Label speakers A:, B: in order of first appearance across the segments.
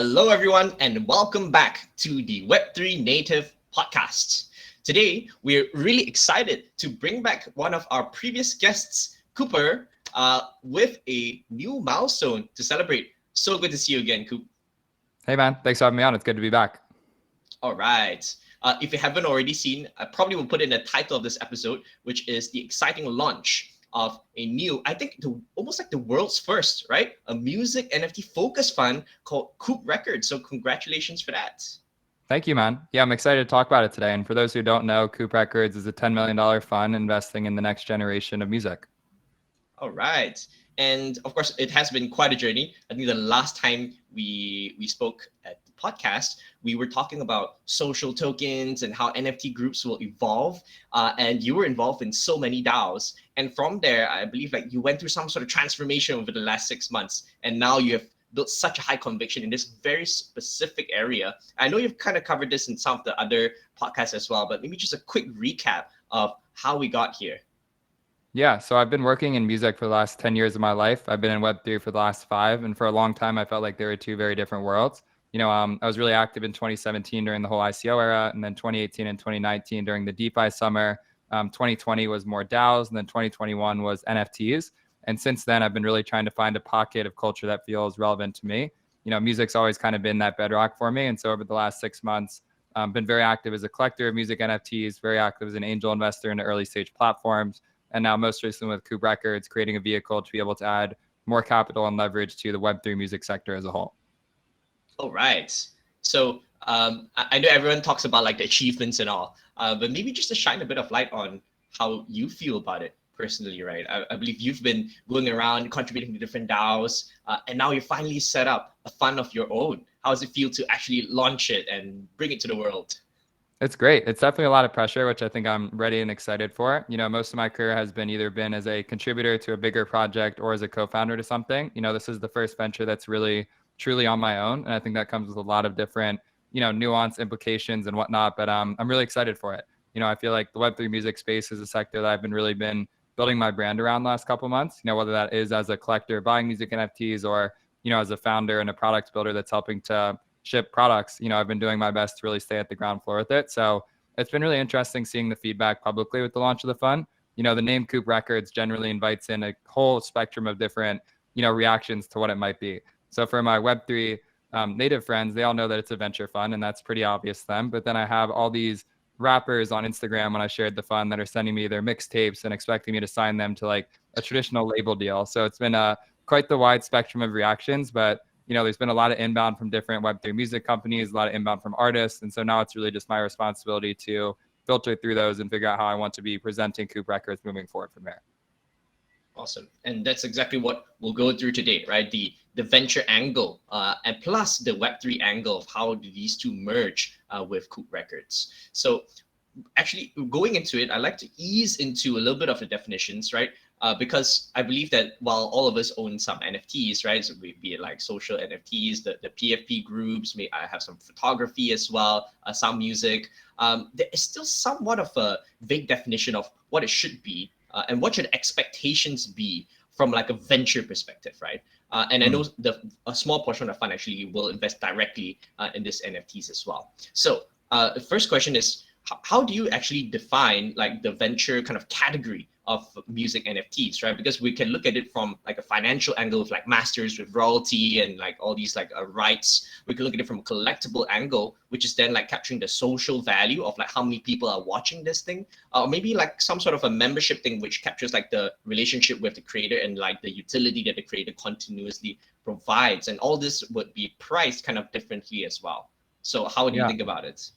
A: Hello, everyone, and welcome back to the Web3 Native podcast. Today, we're really excited to bring back one of our previous guests, Cooper, with a new milestone to celebrate. So good to see you again, Coop.
B: Hey, man. Thanks for having me on. It's good to be back.
A: All right. If you haven't already seen, I probably will put in the title of this episode, which is the exciting launch of a new, I think almost like the world's first, right? A music NFT focus fund called Coop Records. So congratulations for that.
B: Thank you, man. Yeah, I'm excited to talk about it today. And for those who don't know, Coop Records is a $10 million fund investing in the next generation of music.
A: All right. And of course, it has been quite a journey. I think the last time we spoke at the podcast, we were talking about social tokens and how NFT groups will evolve. And you were involved in so many DAOs. And from there, I believe like you went through some sort of transformation over the last 6 months. And now you have built such a high conviction in this very specific area. I know you've kind of covered this in some of the other podcasts as well, but maybe just a quick recap of how we got here.
B: Yeah, so I've been working in music for the last 10 years of my life. I've been in Web3 for the last 5. And for a long time, I felt like there were two very different worlds. I was really active in 2017 during the whole ICO era, and then 2018 and 2019 during the DeFi summer. 2020 was more DAOs, and then 2021 was NFTs. And since then, I've been really trying to find a pocket of culture that feels relevant to me. Music's always kind of been that bedrock for me. And so over the last 6 months, been very active as a collector of music NFTs, very active as an angel investor into early stage platforms. And now most recently with Coop Records, creating a vehicle to be able to add more capital and leverage to the Web3 music sector as a whole.
A: All right. So I know everyone talks about like the achievements and all, but maybe just to shine a bit of light on how you feel about it personally, right? I believe you've been going around contributing to different DAOs, and now you finally set up a fund of your own. How does it feel to actually launch it and bring it to the world?
B: It's great. It's definitely a lot of pressure, which I think I'm ready and excited for. Most of my career has been either been as a contributor to a bigger project or as a co-founder to something. This is the first venture that's really truly on my own. And I think that comes with a lot of different, nuance implications and whatnot, but I'm really excited for it. I feel like the Web3 music space is a sector that I've been building my brand around the last couple of months, whether that is as a collector buying music NFTs or, as a founder and a product builder that's helping to ship products. I've been doing my best to really stay at the ground floor with it. So it's been really interesting seeing the feedback publicly with the launch of the fund. The name Coop Records generally invites in a whole spectrum of different, reactions to what it might be. So for my Web3 native friends, they all know that it's a venture fund, and that's pretty obvious to them. But then I have all these rappers on Instagram when I shared the fund that are sending me their mixtapes and expecting me to sign them to like a traditional label deal. So it's been quite the wide spectrum of reactions, but there's been a lot of inbound from different Web3 music companies, a lot of inbound from artists. And so now it's really just my responsibility to filter through those and figure out how I want to be presenting Coop Records moving forward from there.
A: Awesome. And that's exactly what we'll go through today, right? The venture angle and plus the Web3 angle of how do these two merge with Coop Records. So actually going into it, I like to ease into a little bit of the definitions, right? Because I believe that while all of us own some NFTs, right? So be it like social NFTs, the PFP groups, I have some photography as well, some music. There is still somewhat of a vague definition of what it should be and what should expectations be from like a venture perspective, right? And I know a small portion of the fund actually will invest directly in this NFTs as well. So the first question is, how do you actually define like the venture kind of category of music NFTs, right? Because we can look at it from like a financial angle of like masters with royalty and like all these like rights. We can look at it from a collectible angle, which is then like capturing the social value of like how many people are watching this thing, or maybe like some sort of a membership thing, which captures like the relationship with the creator and like the utility that the creator continuously provides. And all this would be priced kind of differently as well. So how do you think about it?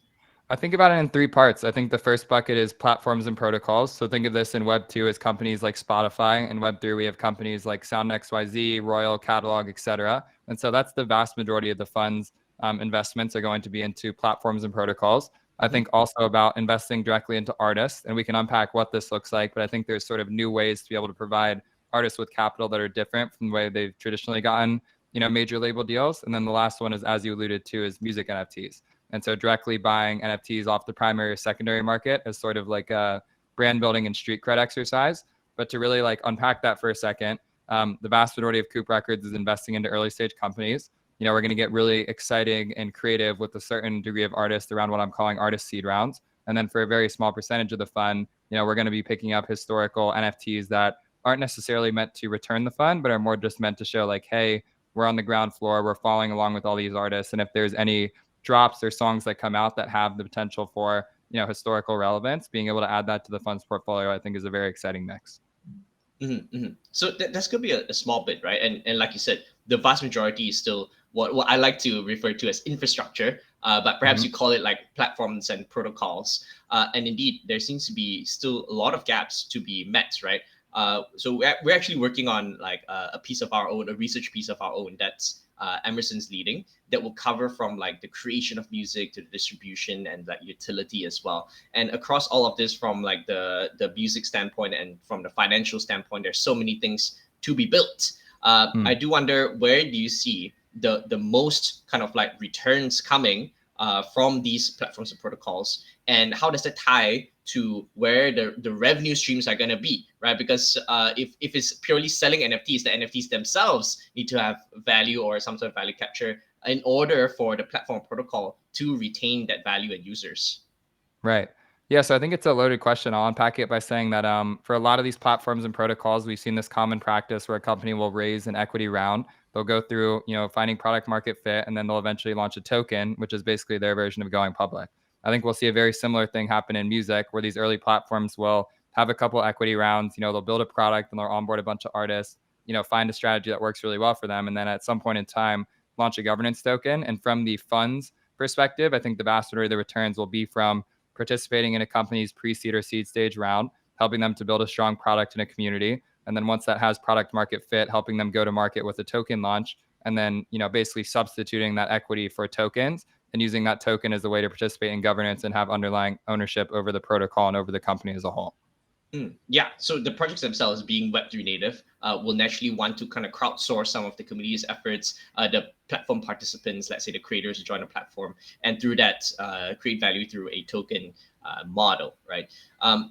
B: I think about it in 3 parts. I think the first bucket is platforms and protocols. So think of this in Web 2 as companies like Spotify. In Web 3, we have companies like SoundXYZ, Royal, Catalog, etc. And so that's the vast majority of the fund's investments are going to be into platforms and protocols. I think also about investing directly into artists, and we can unpack what this looks like, but I think there's sort of new ways to be able to provide artists with capital that are different from the way they've traditionally gotten, major label deals. And then the last one is, as you alluded to, is music NFTs. And so directly buying NFTs off the primary or secondary market is sort of like a brand building and street cred exercise. But to really like unpack that for a second, the vast majority of Coop Records is investing into early stage companies. we're going to get really exciting and creative with a certain degree of artists around what I'm calling artist seed rounds. And then for a very small percentage of the fund, we're going to be picking up historical NFTs that aren't necessarily meant to return the fund, but are more just meant to show like, hey, we're on the ground floor, we're following along with all these artists. And if there's any drops or songs that come out that have the potential for, historical relevance, being able to add that to the fund's portfolio, I think is a very exciting mix.
A: So that's going to be a small bit, right? And like you said, the vast majority is still what I like to refer to as infrastructure, but perhaps you call it like platforms and protocols. And indeed, there seems to be still a lot of gaps to be met, right? So we're actually working on like a piece of our own, a research piece of our own that's Emerson's leading, that will cover from like the creation of music to the distribution and like utility as well. And across all of this, from like the music standpoint and from the financial standpoint, there's so many things to be built. I do wonder, where do you see the most kind of like returns coming from these platforms and protocols, and how does that tie to where the revenue streams are going to be, right? Because if it's purely selling NFTs, the NFTs themselves need to have value or some sort of value capture in order for the platform protocol to retain that value and users.
B: Right. Yeah, so I think it's a loaded question. I'll unpack it by saying that for a lot of these platforms and protocols, we've seen this common practice where a company will raise an equity round. They'll go through, finding product market fit, and then they'll eventually launch a token, which is basically their version of going public. I think we'll see a very similar thing happen in music, where these early platforms will have a couple equity rounds. They'll build a product and they'll onboard a bunch of artists, find a strategy that works really well for them. And then at some point in time, launch a governance token. And from the funds perspective, I think the vast majority of the returns will be from participating in a company's pre-seed or seed stage round, helping them to build a strong product in a community. And then once that has product market fit, helping them go to market with a token launch, and then, basically substituting that equity for tokens and using that token as a way to participate in governance and have underlying ownership over the protocol and over the company as a whole.
A: Yeah, so the projects themselves, being Web3 native, will naturally want to kind of crowdsource some of the community's efforts, the platform participants, let's say the creators who join the platform, and through that create value through a token model, right?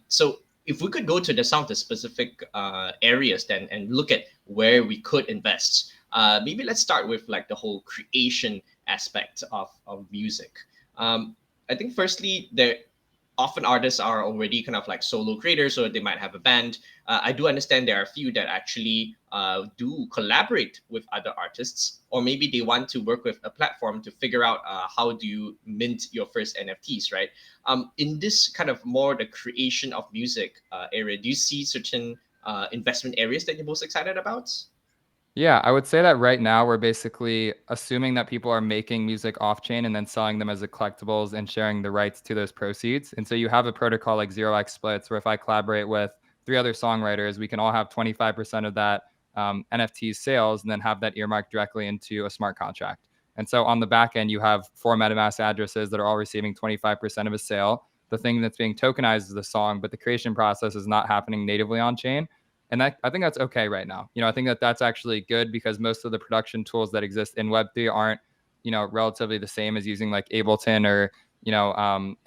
A: So if we could go to some of the specific areas then and look at where we could invest, maybe let's start with like the whole creation aspect of music. I think firstly, often artists are already kind of like solo creators, or they might have a band. I do understand there are a few that actually do collaborate with other artists, or maybe they want to work with a platform to figure out how do you mint your first NFTs, right? In this kind of more the creation of music area, do you see certain investment areas that you're most excited about?
B: Yeah, I would say that right now we're basically assuming that people are making music off-chain and then selling them as a collectibles and sharing the rights to those proceeds. And so you have a protocol like 0x splits, where if I collaborate with 3 other songwriters, we can all have 25% of that NFT sales, and then have that earmarked directly into a smart contract. And so on the back end, you have 4 MetaMask addresses that are all receiving 25% of a sale. The thing that's being tokenized is the song, but the creation process is not happening natively on chain. And I think that's okay right now. I think that that's actually good, because most of the production tools that exist in Web3 aren't, relatively the same as using like Ableton or,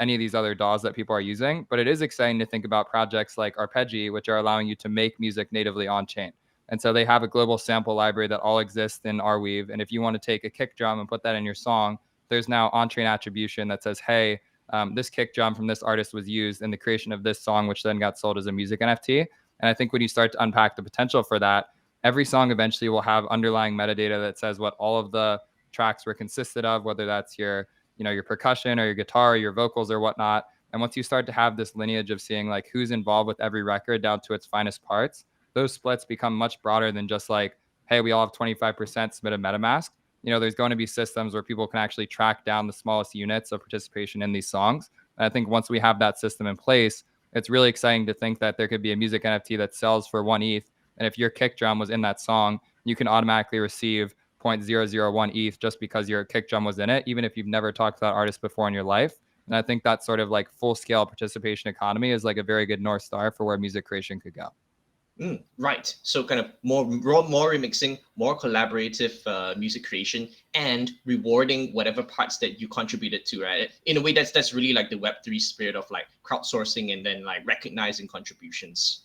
B: any of these other DAWs that people are using. But it is exciting to think about projects like Arpeggi, which are allowing you to make music natively on chain. And so they have a global sample library that all exists in Arweave. And if you want to take a kick drum and put that in your song, there's now on-chain attribution that says, hey, this kick drum from this artist was used in the creation of this song, which then got sold as a music NFT. And I think when you start to unpack the potential for that, every song eventually will have underlying metadata that says what all of the tracks were consisted of, whether that's your percussion or your guitar or your vocals or whatnot. And once you start to have this lineage of seeing like who's involved with every record down to its finest parts, those splits become much broader than just like, hey, we all have 25% submit a MetaMask. There's going to be systems where people can actually track down the smallest units of participation in these songs. And I think once we have that system in place, it's really exciting to think that there could be a music NFT that sells for 1 ETH. And if your kick drum was in that song, you can automatically receive 0.001 ETH just because your kick drum was in it, even if you've never talked to that artist before in your life. And I think that sort of like full scale participation economy is like a very good North Star for where music creation could go.
A: Right. So kind of more remixing, more collaborative music creation, and rewarding whatever parts that you contributed to, right? In a way, that's really like the Web3 spirit of like crowdsourcing and then like recognizing contributions.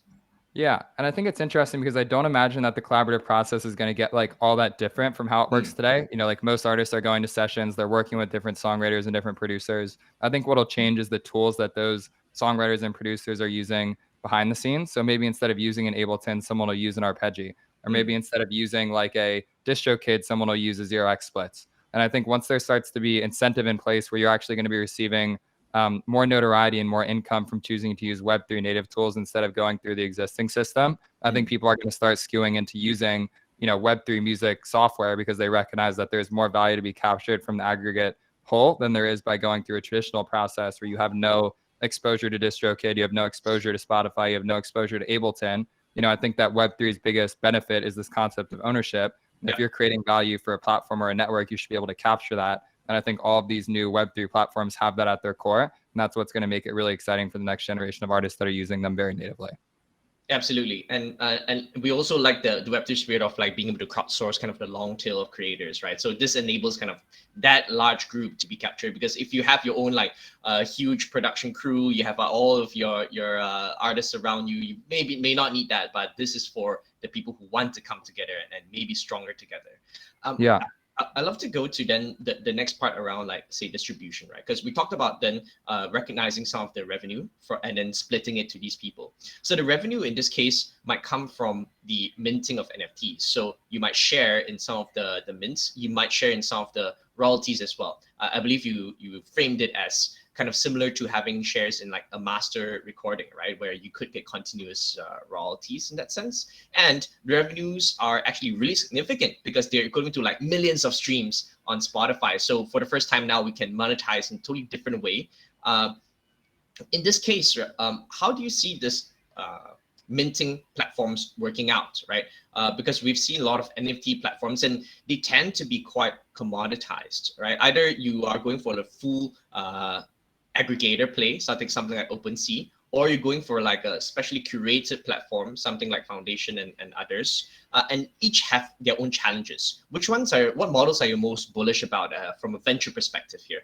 B: Yeah. And I think it's interesting because I don't imagine that the collaborative process is going to get like all that different from how it works today. You know, like most artists are going to sessions, they're working with different songwriters and different producers. I think what'll change is the tools that those songwriters and producers are using behind the scenes. So maybe instead of using an Ableton, someone will use an Arpeggi, or maybe instead of using like a DistroKid, someone will use a 0x splits. And I think once there starts to be incentive in place where you're actually going to be receiving more notoriety and more income from choosing to use Web3 native tools instead of going through the existing system, I think people are going to start skewing into using, you know, Web3 music software because they recognize that there's more value to be captured from the aggregate whole than there is by going through a traditional process where you have no exposure to DistroKid, you have no exposure to Spotify, you have no exposure to Ableton. You know, I think that Web3's biggest benefit is this concept of ownership. And if you're creating value for a platform or a network, you should be able to capture that. And I think all of these new Web3 platforms have that at their core. And that's what's going to make it really exciting for the next generation of artists that are using them very natively.
A: Absolutely, and we also like the Web3 spirit of like being able to crowdsource kind of the long tail of creators, right? So this enables kind of that large group to be captured, because if you have your own like huge production crew, you have all of your artists around you, you may not need that, but this is for the people who want to come together and maybe stronger together.
B: Yeah.
A: I love to go to then the next part around like say distribution, right? Because we talked about then recognizing some of the revenue and then splitting it to these people. So the revenue in this case might come from the minting of NFTs. So you might share in some of the mints, you might share in some of the royalties as well. I believe you framed it as kind of similar to having shares in like a master recording, right? Where you could get continuous royalties in that sense. And revenues are actually really significant because they're equivalent to like millions of streams on Spotify. So for the first time now, we can monetize in a totally different way. In this case, how do you see this minting platforms working out, right? Because we've seen a lot of NFT platforms and they tend to be quite commoditized, right? Either you are going for the full aggregator play, something like OpenSea, or you're going for like a specially curated platform, something like Foundation and others, and each have their own challenges. What models are you most bullish about from a venture perspective here?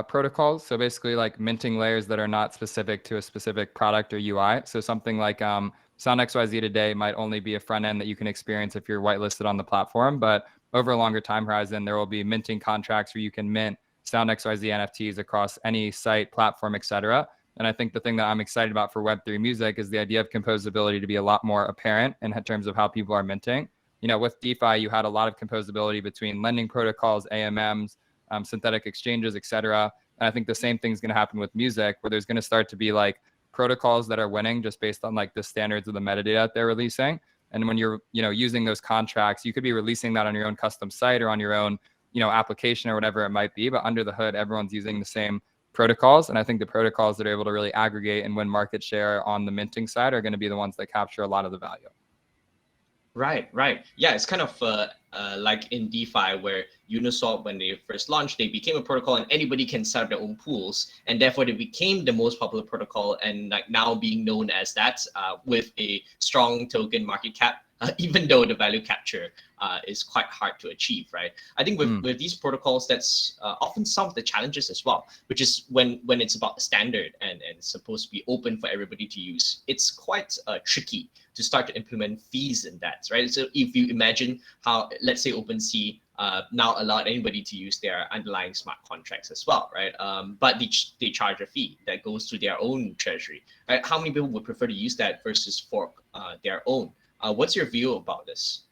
B: Protocols. So basically like minting layers that are not specific to a specific product or UI. So something like Sound XYZ today might only be a front end that you can experience if you're whitelisted on the platform, but over a longer time horizon, there will be minting contracts where you can mint Sound XYZ NFTs across any site, platform, etc. And I think the thing that I'm excited about for Web3 music is the idea of composability to be a lot more apparent in terms of how people are minting. You know, with DeFi, you had a lot of composability between lending protocols, AMMs, synthetic exchanges, etc. And I think the same thing is going to happen with music, where there's going to start to be like protocols that are winning just based on like the standards of the metadata that they're releasing. And when you're, you know, using those contracts, you could be releasing that on your own custom site or on your own, you know, application or whatever it might be. But under the hood, everyone's using the same protocols. And I think the protocols that are able to really aggregate and win market share on the minting side are going to be the ones that capture a lot of the value.
A: Right. Yeah, it's kind of like in DeFi where Uniswap, when they first launched, they became a protocol and anybody can set up their own pools, and therefore they became the most popular protocol, and like now being known as that with a strong token market cap. Even though the value capture is quite hard to achieve, right? I think with these protocols, that's often some of the challenges as well, which is when it's about the standard and it's supposed to be open for everybody to use. It's quite tricky to start to implement fees in that, right? So if you imagine how, let's say OpenSea now allowed anybody to use their underlying smart contracts as well, right? But they charge a fee that goes to their own treasury, right? How many people would prefer to use that versus fork their own? What's your view about this?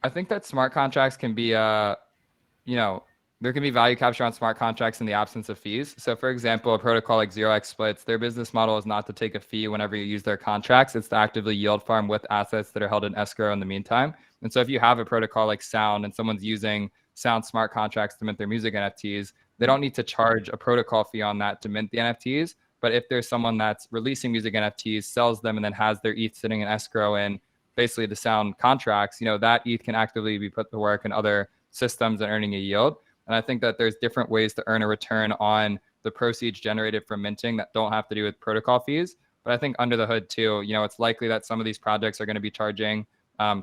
B: I think that smart contracts can be, you know, there can be value capture on smart contracts in the absence of fees. So for example, a protocol like 0x Splits, their business model is not to take a fee whenever you use their contracts. It's to actively yield farm with assets that are held in escrow in the meantime. And so if you have a protocol like Sound and someone's using Sound smart contracts to mint their music NFTs, they don't need to charge a protocol fee on that to mint the NFTs. But if there's someone that's releasing music NFTs, sells them, and then has their ETH sitting in escrow in basically the Sound contracts, you know, that ETH can actively be put to work in other systems and earning a yield. And I think that there's different ways to earn a return on the proceeds generated from minting that don't have to do with protocol fees. But I think under the hood too, you know, it's likely that some of these projects are going to be charging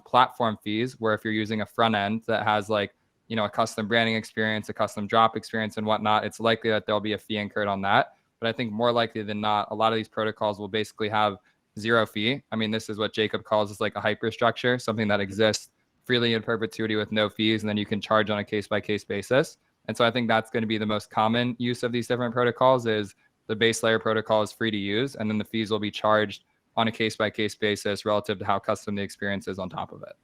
B: platform fees, where if you're using a front end that has like, you know, a custom branding experience, a custom drop experience and whatnot, it's likely that there'll be a fee incurred on that. But I think more likely than not, a lot of these protocols will basically have zero fee. I mean, this is what Jacob calls is like a hyperstructure, something that exists freely in perpetuity with no fees, and then you can charge on a case-by-case basis. And so I think that's going to be the most common use of these different protocols is the base layer protocol is free to use, and then the fees will be charged on a case-by-case basis relative to how custom the experience is on top of it.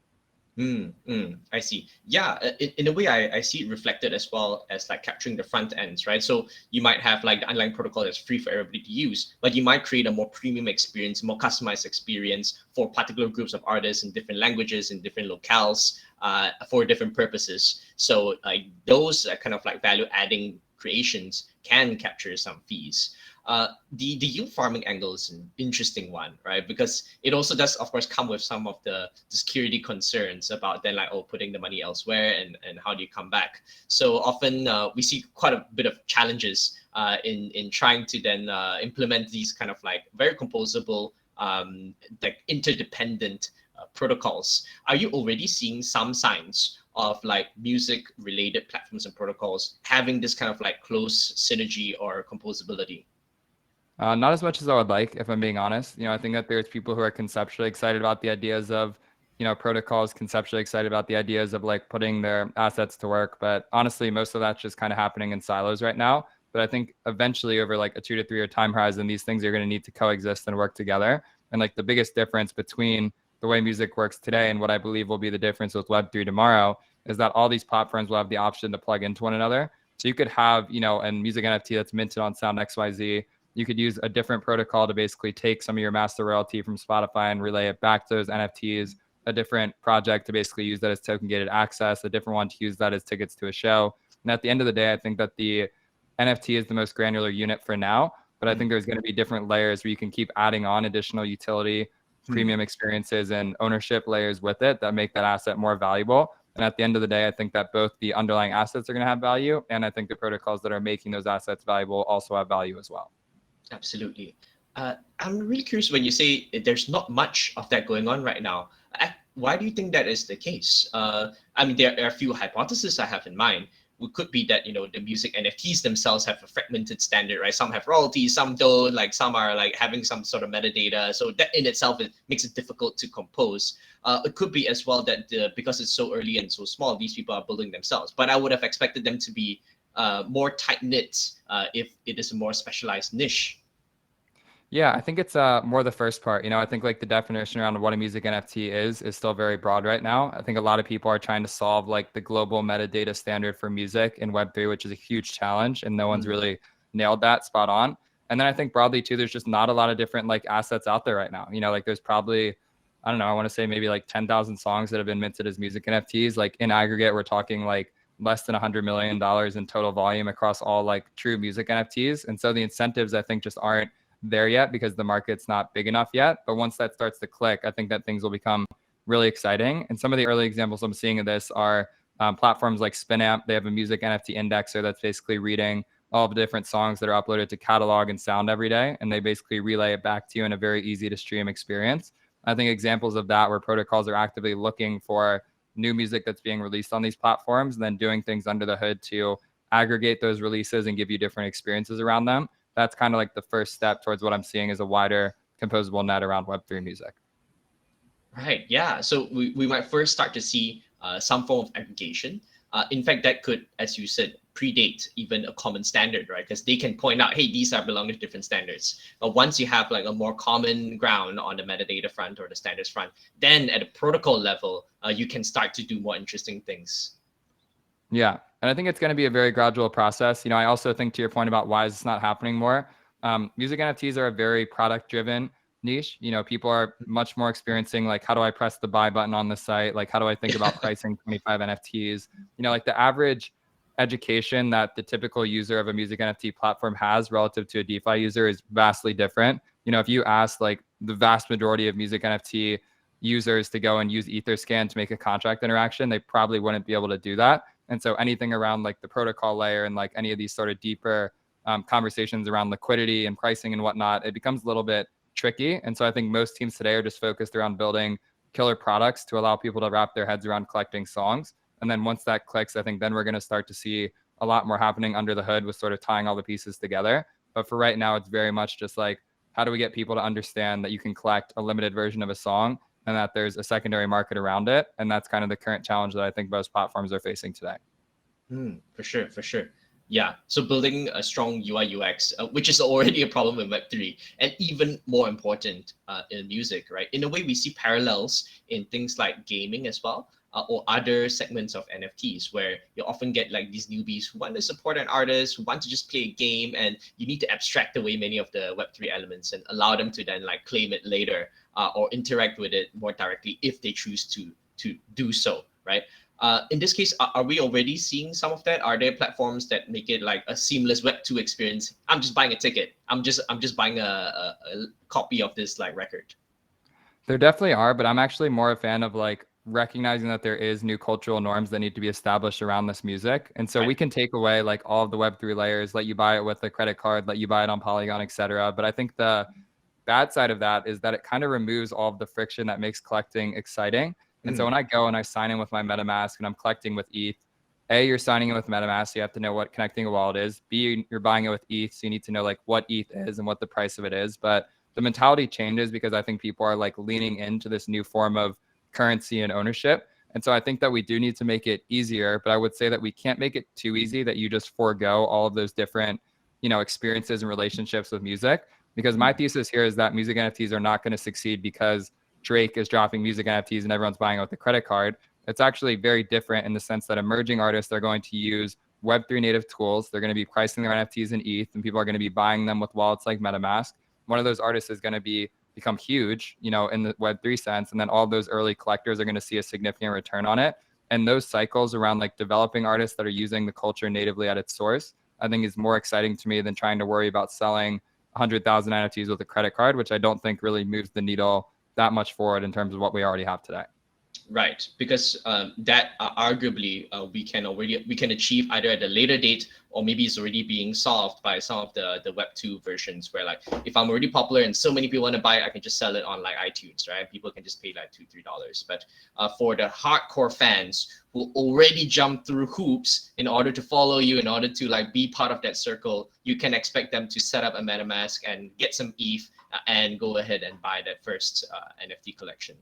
A: I see. Yeah, in a way, I see it reflected as well as like capturing the front ends, right? So you might have like the underlying protocol that's free for everybody to use, but you might create a more premium experience, more customized experience for particular groups of artists in different languages, in different locales, for different purposes. So like those kind of like value adding creations can capture some fees. The yield farming angle is an interesting one, right? Because it also does, of course, come with some of the security concerns about then like, oh, putting the money elsewhere and how do you come back? So often we see quite a bit of challenges in trying to then implement these kind of like very composable, like interdependent protocols. Are you already seeing some signs of like music related platforms and protocols having this kind of like close synergy or composability?
B: Not as much as I would like, if I'm being honest. I think that there's people who are conceptually excited about the ideas of, protocols, conceptually excited about the ideas of like putting their assets to work. But honestly, most of that's just kind of happening in silos right now. But I think eventually over like a 2 to 3 year time horizon, these things are going to need to coexist and work together. And like the biggest difference between the way music works today and what I believe will be the difference with Web3 tomorrow is that all these platforms will have the option to plug into one another. So you could have, a music NFT that's minted on Sound XYZ. You could use a different protocol to basically take some of your master royalty from Spotify and relay it back to those NFTs, a different project to basically use that as token gated access, a different one to use that as tickets to a show. And at the end of the day, I think that the NFT is the most granular unit for now, but I think there's going to be different layers where you can keep adding on additional utility, premium experiences, and ownership layers with it that make that asset more valuable. And at the end of the day, I think that both the underlying assets are going to have value, and I think the protocols that are making those assets valuable also have value as well.
A: Absolutely. I'm really curious when you say there's not much of that going on right now. Why do you think that is the case? I mean, there are a few hypotheses I have in mind. It could be that, the music NFTs themselves have a fragmented standard, right? Some have royalties, some don't, like some are like having some sort of metadata. So that in itself, it makes it difficult to compose. It could be as well that because it's so early and so small, these people are building themselves. But I would have expected them to be more tight-knit if it is a more specialized niche.
B: Yeah, I think it's more the first part. I think like the definition around what a music NFT is still very broad right now. I think a lot of people are trying to solve like the global metadata standard for music in Web3, which is a huge challenge, and no one's really nailed that spot on. And then I think broadly too, there's just not a lot of different like assets out there right now. Like there's probably, I don't know, I want to say maybe like 10,000 songs that have been minted as music NFTs. Like in aggregate, we're talking like less than $100 million in total volume across all like true music NFTs. And so the incentives I think just aren't there yet because the market's not big enough yet. But once that starts to click, I think that things will become really exciting. And some of the early examples I'm seeing of this are platforms like Spinamp. They have a music NFT indexer that's basically reading all the different songs that are uploaded to Catalog and Sound every day. And they basically relay it back to you in a very easy to stream experience. I think examples of that where protocols are actively looking for new music that's being released on these platforms and then doing things under the hood to aggregate those releases and give you different experiences around them. That's kind of like the first step towards what I'm seeing as a wider composable net around Web3 music.
A: Right. Yeah. So we might first start to see some form of aggregation. In fact, that could, as you said, predate even a common standard, right? Because they can point out, hey, these are belong to different standards. But once you have like a more common ground on the metadata front or the standards front, then at a protocol level, you can start to do more interesting things.
B: Yeah. And I think it's going to be a very gradual process. I also think to your point about why is this not happening more, music NFTs are a very product driven niche. People are much more experiencing like, how do I press the buy button on the site? Like, how do I think about pricing 25 NFTs? Like the average education that the typical user of a music NFT platform has relative to a DeFi user is vastly different. If you ask like the vast majority of music NFT users to go and use Etherscan to make a contract interaction, they probably wouldn't be able to do that. And so anything around like the protocol layer and like any of these sort of deeper conversations around liquidity and pricing and whatnot, it becomes a little bit tricky. And so I think most teams today are just focused around building killer products to allow people to wrap their heads around collecting songs. And then once that clicks, I think then we're going to start to see a lot more happening under the hood with sort of tying all the pieces together. But for right now, it's very much just like how do we get people to understand that you can collect a limited version of a song and that there's a secondary market around it? And that's kind of the current challenge that I think most platforms are facing today.
A: For sure, for sure. Yeah. So building a strong UI UX, which is already a problem in Web3, and even more important in music, right? In a way, we see parallels in things like gaming as well, or other segments of NFTs, where you often get like these newbies who want to support an artist, who want to just play a game, and you need to abstract away many of the Web3 elements and allow them to then like claim it later, or interact with it more directly if they choose to do so, right? In this case, are we already seeing some of that? Are there platforms that make it like a seamless Web2 experience? I'm just buying a ticket. I'm just buying a copy of this like record.
B: There definitely are, but I'm actually more a fan of like recognizing that there is new cultural norms that need to be established around this music. And so
A: Right.
B: we can take away like all of the Web3 layers, let you buy it with a credit card, let you buy it on Polygon, etc. But I think the bad side of that is that it kind of removes all of the friction that makes collecting exciting. And so when I go and I sign in with my MetaMask and I'm collecting with ETH, A, you're signing in with MetaMask, so you have to know what connecting a wallet is. B, you're buying it with ETH, so you need to know like what ETH is and what the price of it is. But the mentality changes because I think people are like leaning into this new form of currency and ownership. And so I think that we do need to make it easier, but I would say that we can't make it too easy that you just forego all of those different, experiences and relationships with music. Because my thesis here is that music NFTs are not going to succeed because Drake is dropping music NFTs and everyone's buying it with a credit card. It's actually very different in the sense that emerging artists are going to use Web3 native tools. They're going to be pricing their NFTs in ETH, and people are going to be buying them with wallets like MetaMask. One of those artists is going to become huge, in the Web3 sense. And then all those early collectors are going to see a significant return on it. And those cycles around like developing artists that are using the culture natively at its source, I think is more exciting to me than trying to worry about selling 100,000 NFTs with a credit card, which I don't think really moves the needle that much forward in terms of what we already have today.
A: Right, because that arguably we can achieve either at a later date, or maybe it's already being solved by some of the Web2 versions, where like if I'm already popular and so many people want to buy it, I can just sell it on like iTunes, right? People can just pay like $2-3. But for the hardcore fans who already jump through hoops in order to follow you, in order to like be part of that circle, you can expect them to set up a MetaMask and get some ETH and go ahead and buy that first NFT collection.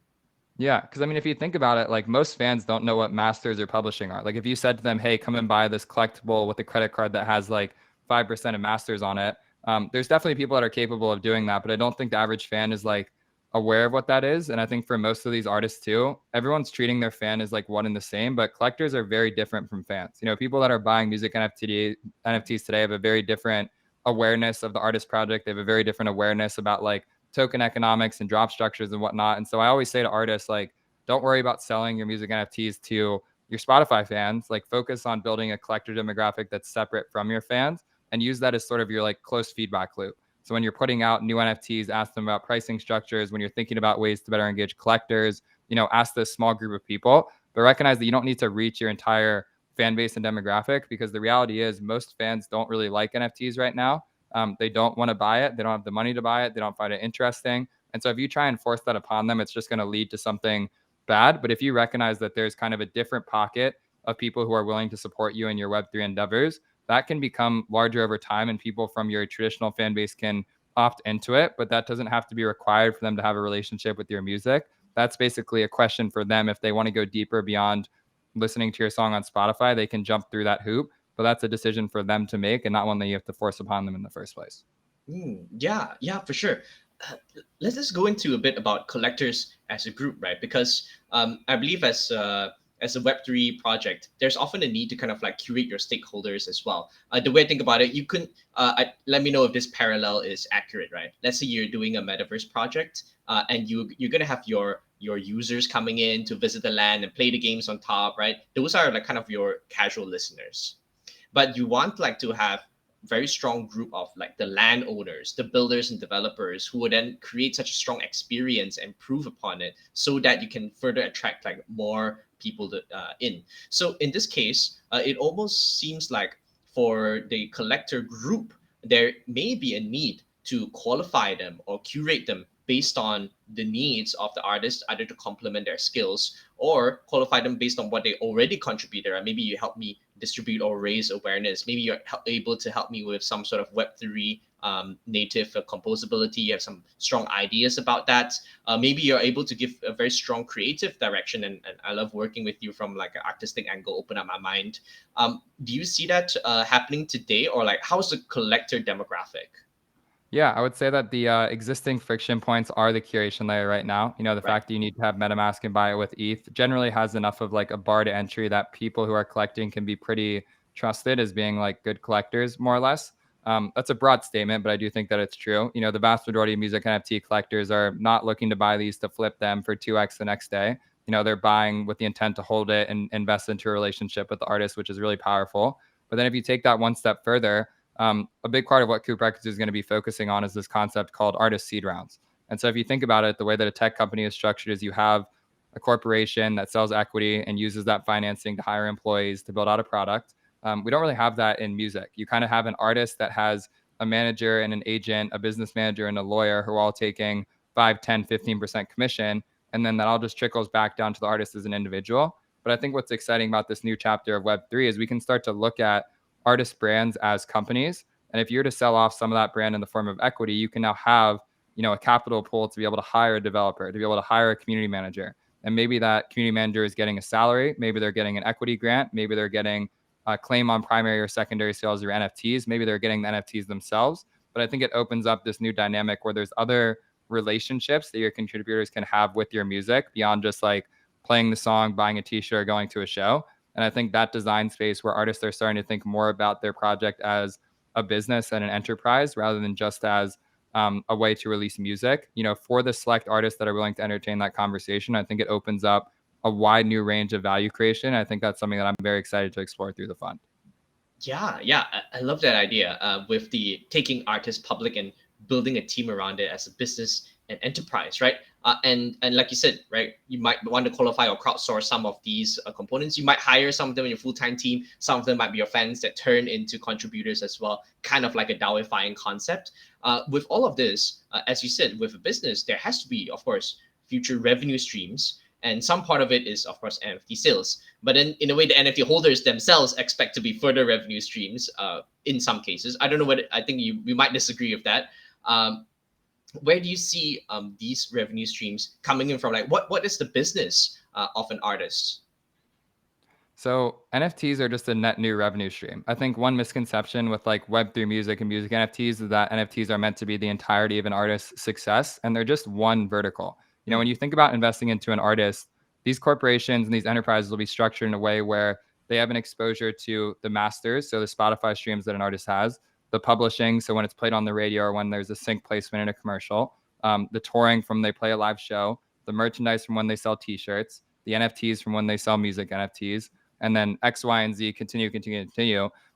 B: Yeah, because I mean, if you think about it, like most fans don't know what masters or publishing are. Like if you said to them, hey, come and buy this collectible with a credit card that has like 5% of masters on it, there's definitely people that are capable of doing that, but I don't think the average fan is like aware of what that is. And I think for most of these artists too, everyone's treating their fan as like one and the same, but collectors are very different from fans. People that are buying music NFTs today have a very different awareness of the artist project. They have a very different awareness about like token economics and drop structures and whatnot. And so I always say to artists, like, don't worry about selling your music NFTs to your Spotify fans. Like, focus on building a collector demographic that's separate from your fans and use that as sort of your like close feedback loop. So when you're putting out new NFTs, ask them about pricing structures. When you're thinking about ways to better engage collectors, ask this small group of people, but recognize that you don't need to reach your entire fan base and demographic, because the reality is most fans don't really like NFTs right now. They don't want to buy it. They don't have the money to buy it. They don't find it interesting. And so if you try and force that upon them, it's just going to lead to something bad. But if you recognize that there's kind of a different pocket of people who are willing to support you in your Web3 endeavors, that can become larger over time, and people from your traditional fan base can opt into it. But that doesn't have to be required for them to have a relationship with your music. That's basically a question for them. If they want to go deeper beyond listening to your song on Spotify, they can jump through that hoop. But that's a decision for them to make, and not one that you have to force upon them in the first place.
A: Yeah, for sure. Let's just go into a bit about collectors as a group, right? Because I believe as a Web3 project, there's often a need to kind of like curate your stakeholders as well. The way I think about it, you can let me know if this parallel is accurate, right? Let's say you're doing a metaverse project, and you're gonna have your users coming in to visit the land and play the games on top, right? Those are like kind of your casual listeners. But you want like to have very strong group of like the landowners, the builders and developers, who would then create such a strong experience and improve upon it, so that you can further attract like more people in. So in this case, it almost seems like for the collector group, there may be a need to qualify them or curate them based on the needs of the artist, either to complement their skills or qualify them based on what they already contributed. Or maybe you help me distribute or raise awareness. Maybe you're able to help me with some sort of Web3 native composability, you have some strong ideas about that. Maybe you're able to give a very strong creative direction, and I love working with you from like an artistic angle, open up my mind. Do you see that happening today, or like how's the collector demographic?
B: Yeah, I would say that the existing friction points are the curation layer right now. The
A: Right.
B: fact that you need to have MetaMask and buy it with ETH generally has enough of like a bar to entry that people who are collecting can be pretty trusted as being like good collectors, more or less. That's a broad statement, but I do think that it's true. The vast majority of music NFT collectors are not looking to buy these to flip them for 2x the next day. They're buying with the intent to hold it and invest into a relationship with the artist, which is really powerful. But then if you take that one step further, a big part of what Coop Records is going to be focusing on is this concept called artist seed rounds. And so if you think about it, the way that a tech company is structured is you have a corporation that sells equity and uses that financing to hire employees to build out a product. We don't really have that in music. You kind of have an artist that has a manager and an agent, a business manager and a lawyer who are all taking 5, 10, 15% commission. And then that all just trickles back down to the artist as an individual. But I think what's exciting about this new chapter of Web3 is we can start to look at artist brands as companies. And if you're to sell off some of that brand in the form of equity, you can now have, a capital pool to be able to hire a developer, to be able to hire a community manager. And maybe that community manager is getting a salary. Maybe they're getting an equity grant. Maybe they're getting a claim on primary or secondary sales or NFTs. Maybe they're getting the NFTs themselves. But I think it opens up this new dynamic where there's other relationships that your contributors can have with your music beyond just like playing the song, buying a t-shirt, going to a show. And I think that design space where artists are starting to think more about their project as a business and an enterprise rather than just as a way to release music, for the select artists that are willing to entertain that conversation, I think it opens up a wide new range of value creation. I think that's something that I'm very excited to explore through the fund.
A: Yeah, I love that idea with the taking artists public and building a team around it as a business and enterprise, right? And like you said, right, you might want to qualify or crowdsource some of these components. You might hire some of them in your full-time team. Some of them might be your fans that turn into contributors as well, kind of like a DAOifying concept. With all of this, as you said, with a business, there has to be, of course, future revenue streams. And some part of it is, of course, NFT sales. But then, in a way, the NFT holders themselves expect to be further revenue streams in some cases. I don't know what, I think we might disagree with that. Where do you see these revenue streams coming in from? Like, what is the business of an artist?
B: So NFTs are just a net new revenue stream. I think one misconception with like Web3 music and music NFTs is that NFTs are meant to be the entirety of an artist's success, and they're just one vertical. When you think about investing into an artist, these corporations and these enterprises will be structured in a way where they have an exposure to the masters, so the Spotify streams that an artist has, the publishing, so when it's played on the radio or when there's a sync placement in a commercial, the touring from they play a live show, the merchandise from when they sell T-shirts, the NFTs from when they sell music NFTs, and then X, Y, and Z continue.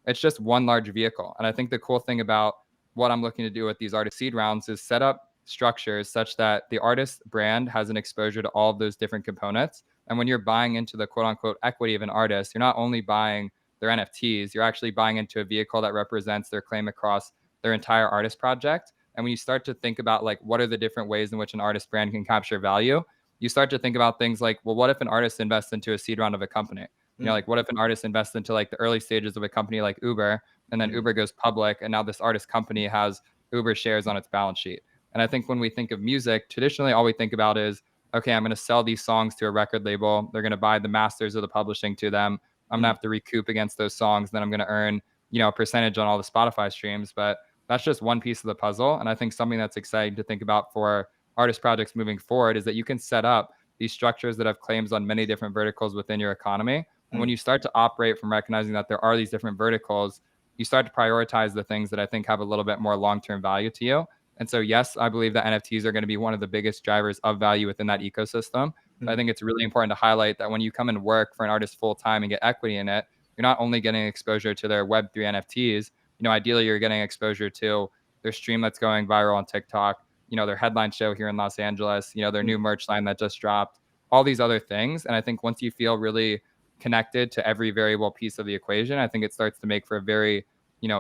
B: It's just one large vehicle. And I think the cool thing about what I'm looking to do with these artist seed rounds is set up structures such that the artist brand has an exposure to all of those different components. And when you're buying into the quote unquote equity of an artist, you're not only buying their NFTs, you're actually buying into a vehicle that represents their claim across their entire artist project. And when you start to think about like what are the different ways in which an artist brand can capture value, you start to think about things like, well, what if an artist invests into a seed round of a company? Like what if an artist invests into like the early stages of a company like Uber, and then Uber goes public, and now this artist company has Uber shares on its balance sheet. And I think when we think of music, traditionally all we think about is, okay, I'm going to sell these songs to a record label. They're going to buy the masters of the publishing to them. I'm going to have to recoup against those songs. Then I'm going to earn, a percentage on all the Spotify streams. But that's just one piece of the puzzle. And I think something that's exciting to think about for artist projects moving forward is that you can set up these structures that have claims on many different verticals within your economy. And when you start to operate from recognizing that there are these different verticals, you start to prioritize the things that I think have a little bit more long-term value to you. And so, yes, I believe that NFTs are going to be one of the biggest drivers of value within that ecosystem. But I think it's really important to highlight that when you come and work for an artist full time and get equity in it, you're not only getting exposure to their Web3 NFTs. Ideally, you're getting exposure to their stream that's going viral on TikTok, their headline show here in Los Angeles, their new merch line that just dropped, all these other things. And I think once you feel really connected to every variable piece of the equation, I think it starts to make for a very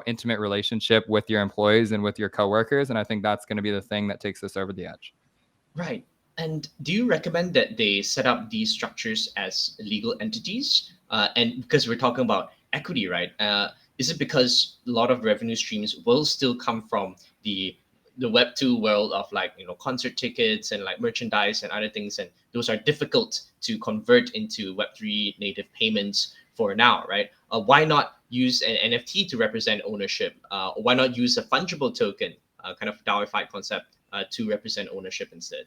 B: intimate relationship with your employees and with your coworkers. And I think that's going to be the thing that takes us over the edge.
A: Right. And do you recommend that they set up these structures as legal entities? And because we're talking about equity, right? is it because a lot of revenue streams will still come from the Web2 world of like, concert tickets and like merchandise and other things, and those are difficult to convert into Web3 native payments for now, right? Why not use an NFT to represent ownership? Why not use a fungible token, kind of DAOified concept, to represent ownership instead?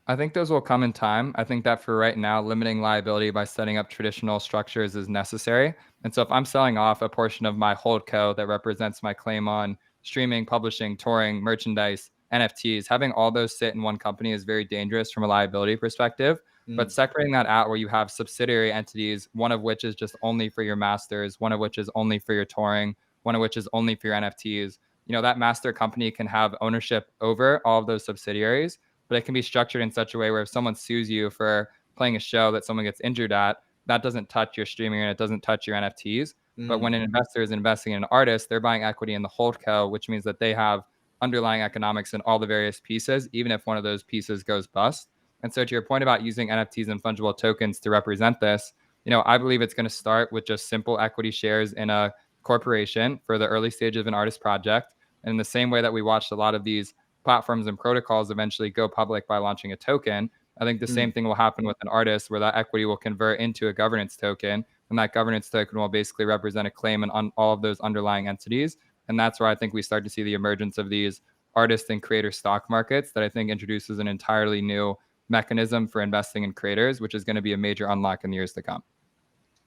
B: I think those will come in time. I think that for right now, limiting liability by setting up traditional structures is necessary. And so if I'm selling off a portion of my holdco that represents my claim on streaming, publishing, touring, merchandise, NFTs, having all those sit in one company is very dangerous from a liability perspective. But separating that out where you have subsidiary entities, one of which is just only for your masters, one of which is only for your touring, one of which is only for your NFTs, that master company can have ownership over all of those subsidiaries, but it can be structured in such a way where if someone sues you for playing a show that someone gets injured at, that doesn't touch your streaming and it doesn't touch your NFTs. But when an investor is investing in an artist, they're buying equity in the holdco, which means that they have underlying economics in all the various pieces, even if one of those pieces goes bust. And so to your point about using NFTs and fungible tokens to represent this, I believe it's going to start with just simple equity shares in a corporation for the early stage of an artist project. And in the same way that we watched a lot of these platforms and protocols eventually go public by launching a token, I think the same thing will happen with an artist where that equity will convert into a governance token. And that governance token will basically represent a claim on all of those underlying entities. And that's where I think we start to see the emergence of these artist and creator stock markets that I think introduces an entirely new mechanism for investing in creators, which is going to be a major unlock in the years to come.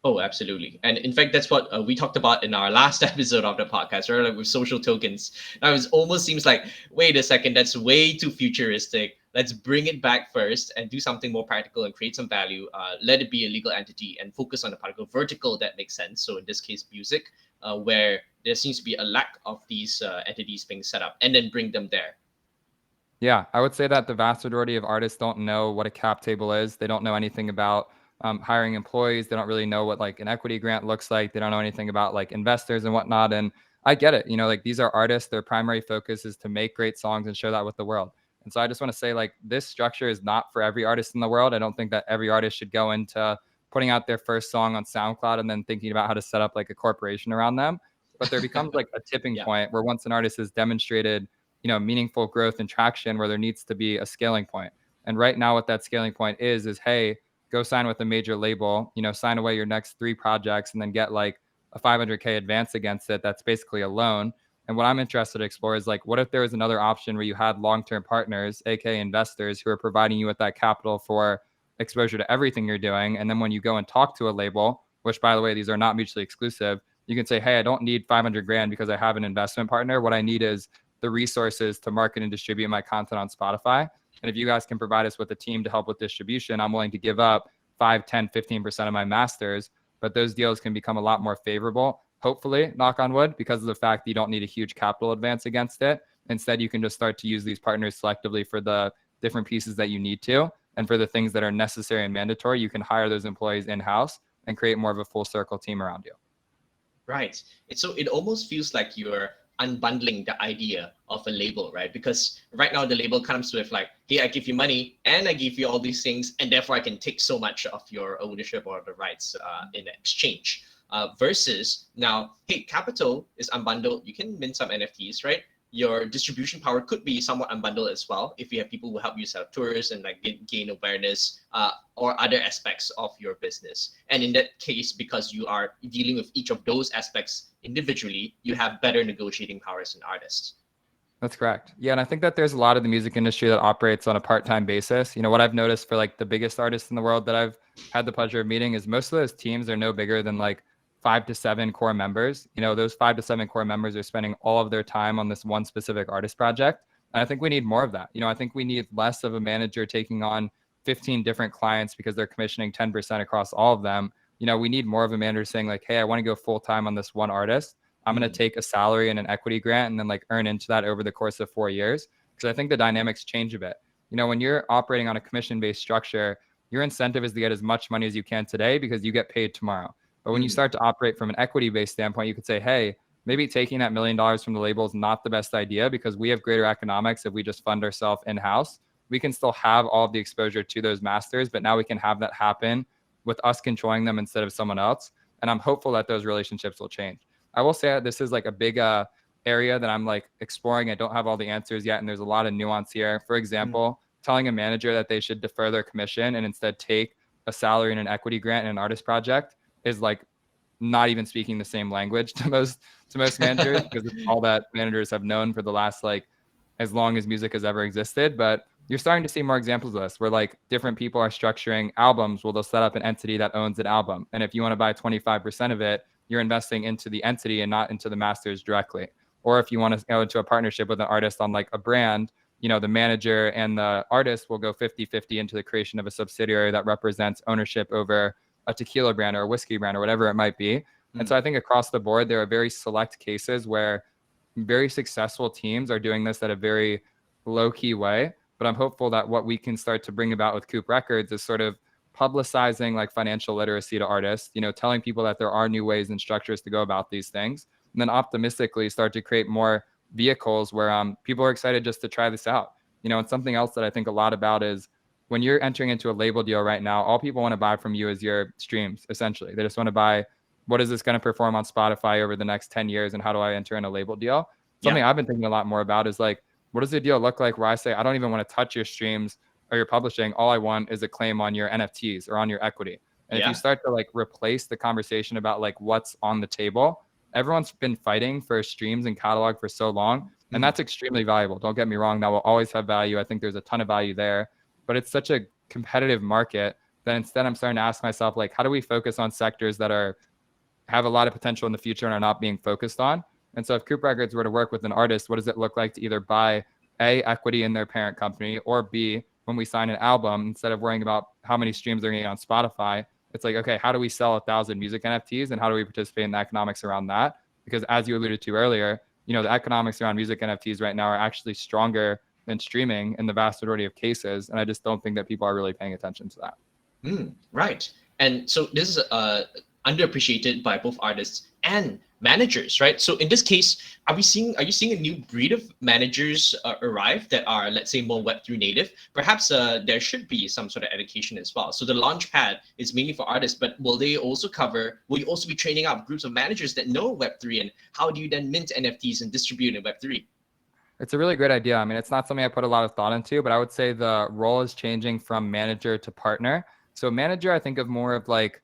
A: Oh, absolutely. And in fact, that's what we talked about in our last episode of the podcast, right? Like with social tokens. Now it almost seems like, wait a second, that's way too futuristic. Let's bring it back first and do something more practical and create some value. Let it be a legal entity and focus on a particular vertical that makes sense. So in this case, music, where there seems to be a lack of these entities being set up, and then bring them there.
B: Yeah, I would say that the vast majority of artists don't know what a cap table is. They don't know anything about hiring employees. They don't really know what like an equity grant looks like. They don't know anything about like investors and whatnot. And I get it. Like these are artists. Their primary focus is to make great songs and share that with the world. And so I just want to say like this structure is not for every artist in the world. I don't think that every artist should go into putting out their first song on SoundCloud and then thinking about how to set up like a corporation around them. But there becomes like a tipping point where once an artist has demonstrated meaningful growth and traction, where there needs to be a scaling point. And right now what that scaling point is, hey, go sign with a major label, sign away your next 3 projects and then get like a 500K advance against it. That's basically a loan. And what I'm interested to explore is like, what if there was another option where you had long-term partners, aka investors, who are providing you with that capital for exposure to everything you're doing. And then when you go and talk to a label, which by the way, these are not mutually exclusive, you can say, hey, I don't need 500 grand because I have an investment partner. What I need is the resources to market and distribute my content on Spotify. And if you guys can provide us with a team to help with distribution, I'm willing to give up 5, 10, 15% of my masters. But those deals can become a lot more favorable, hopefully, knock on wood, because of the fact that you don't need a huge capital advance against it. Instead, you can just start to use these partners selectively for the different pieces that you need to. And for the things that are necessary and mandatory, you can hire those employees in-house and create more of a full circle team around you.
A: Right. So it almost feels like you're unbundling the idea of a label, right? Because right now the label comes with like, hey, I give you money and I give you all these things, and therefore I can take so much of your ownership or the rights in exchange. Versus now, hey, capital is unbundled. You can mint some NFTs, right? Your distribution power could be somewhat unbundled as well if you have people who help you set up tours and like gain awareness or other aspects of your business. And in that case, because you are dealing with each of those aspects individually, you have better negotiating power as an artist.
B: That's correct. Yeah, and I think that there's a lot of the music industry that operates on a part-time basis. What I've noticed for like the biggest artists in the world that I've had the pleasure of meeting is most of those teams are no bigger than like 5 to 7 core members. Those 5 to 7 core members are spending all of their time on this one specific artist project. And I think we need more of that. I think we need less of a manager taking on 15 different clients because they're commissioning 10% across all of them. We need more of a manager saying like, hey, I want to go full time on this one artist. I'm going to take a salary and an equity grant and then like earn into that over the course of 4 years. Because I think the dynamics change a bit. When you're operating on a commission-based structure, your incentive is to get as much money as you can today because you get paid tomorrow. But when you start to operate from an equity-based standpoint, you could say, hey, maybe taking that $1 million from the label is not the best idea because we have greater economics if we just fund ourselves in-house. We can still have all of the exposure to those masters, but now we can have that happen with us controlling them instead of someone else. And I'm hopeful that those relationships will change. I will say this is like a big area that I'm like exploring. I don't have all the answers yet, and there's a lot of nuance here. For example, telling a manager that they should defer their commission and instead take a salary and an equity grant in an artist project is like not even speaking the same language to most managers, because it's all that managers have known for the last like as long as music has ever existed. But you're starting to see more examples of this where like different people are structuring albums where they'll set up an entity that owns an album, and if you want to buy 25% of it, you're investing into the entity and not into the masters directly. Or if you want to go into a partnership with an artist on like a brand, you know, the manager and the artist will go 50-50 into the creation of a subsidiary that represents ownership over a tequila brand or a whiskey brand or whatever it might be. And so I think across the board, there are very select cases where very successful teams are doing this at a very low key way. But I'm hopeful that what we can start to bring about with Coop Records is sort of publicizing like financial literacy to artists, you know, telling people that there are new ways and structures to go about these things, and then optimistically start to create more vehicles where people are excited just to try this out. You know, and something else that I think a lot about is when you're entering into a label deal right now, all people want to buy from you is your streams, essentially. They just want to buy, what is this going to perform on Spotify over the next 10 years and how do I enter in a label deal? Something I've been thinking a lot more about is like, what does the deal look like where I say, I don't even want to touch your streams or your publishing. All I want is a claim on your NFTs or on your equity. And if you start to like replace the conversation about like what's on the table, everyone's been fighting for streams and catalog for so long. And that's extremely valuable. Don't get me wrong. That will always have value. I think there's a ton of value there. But it's such a competitive market that instead I'm starting to ask myself, like, how do we focus on sectors that have a lot of potential in the future and are not being focused on? And so if Coop Records were to work with an artist, what does it look like to either buy A, equity in their parent company, or B, when we sign an album, instead of worrying about how many streams they're getting on Spotify, it's like, okay, how do we sell 1,000 music NFTs and how do we participate in the economics around that? Because as you alluded to earlier, you know, the economics around music NFTs right now are actually stronger than streaming in the vast majority of cases. And I just don't think that people are really paying attention to that.
A: Right. And so this is underappreciated by both artists and managers, right? So in this case, are you seeing a new breed of managers arrive that are, let's say, more Web3 native? Perhaps there should be some sort of education as well. So the Launchpad is mainly for artists, but will you also be training up groups of managers that know Web3, and how do you then mint NFTs and distribute in Web3?
B: It's a really great idea. I mean, it's not something I put a lot of thought into, but I would say the role is changing from manager to partner. So manager, I think of more of like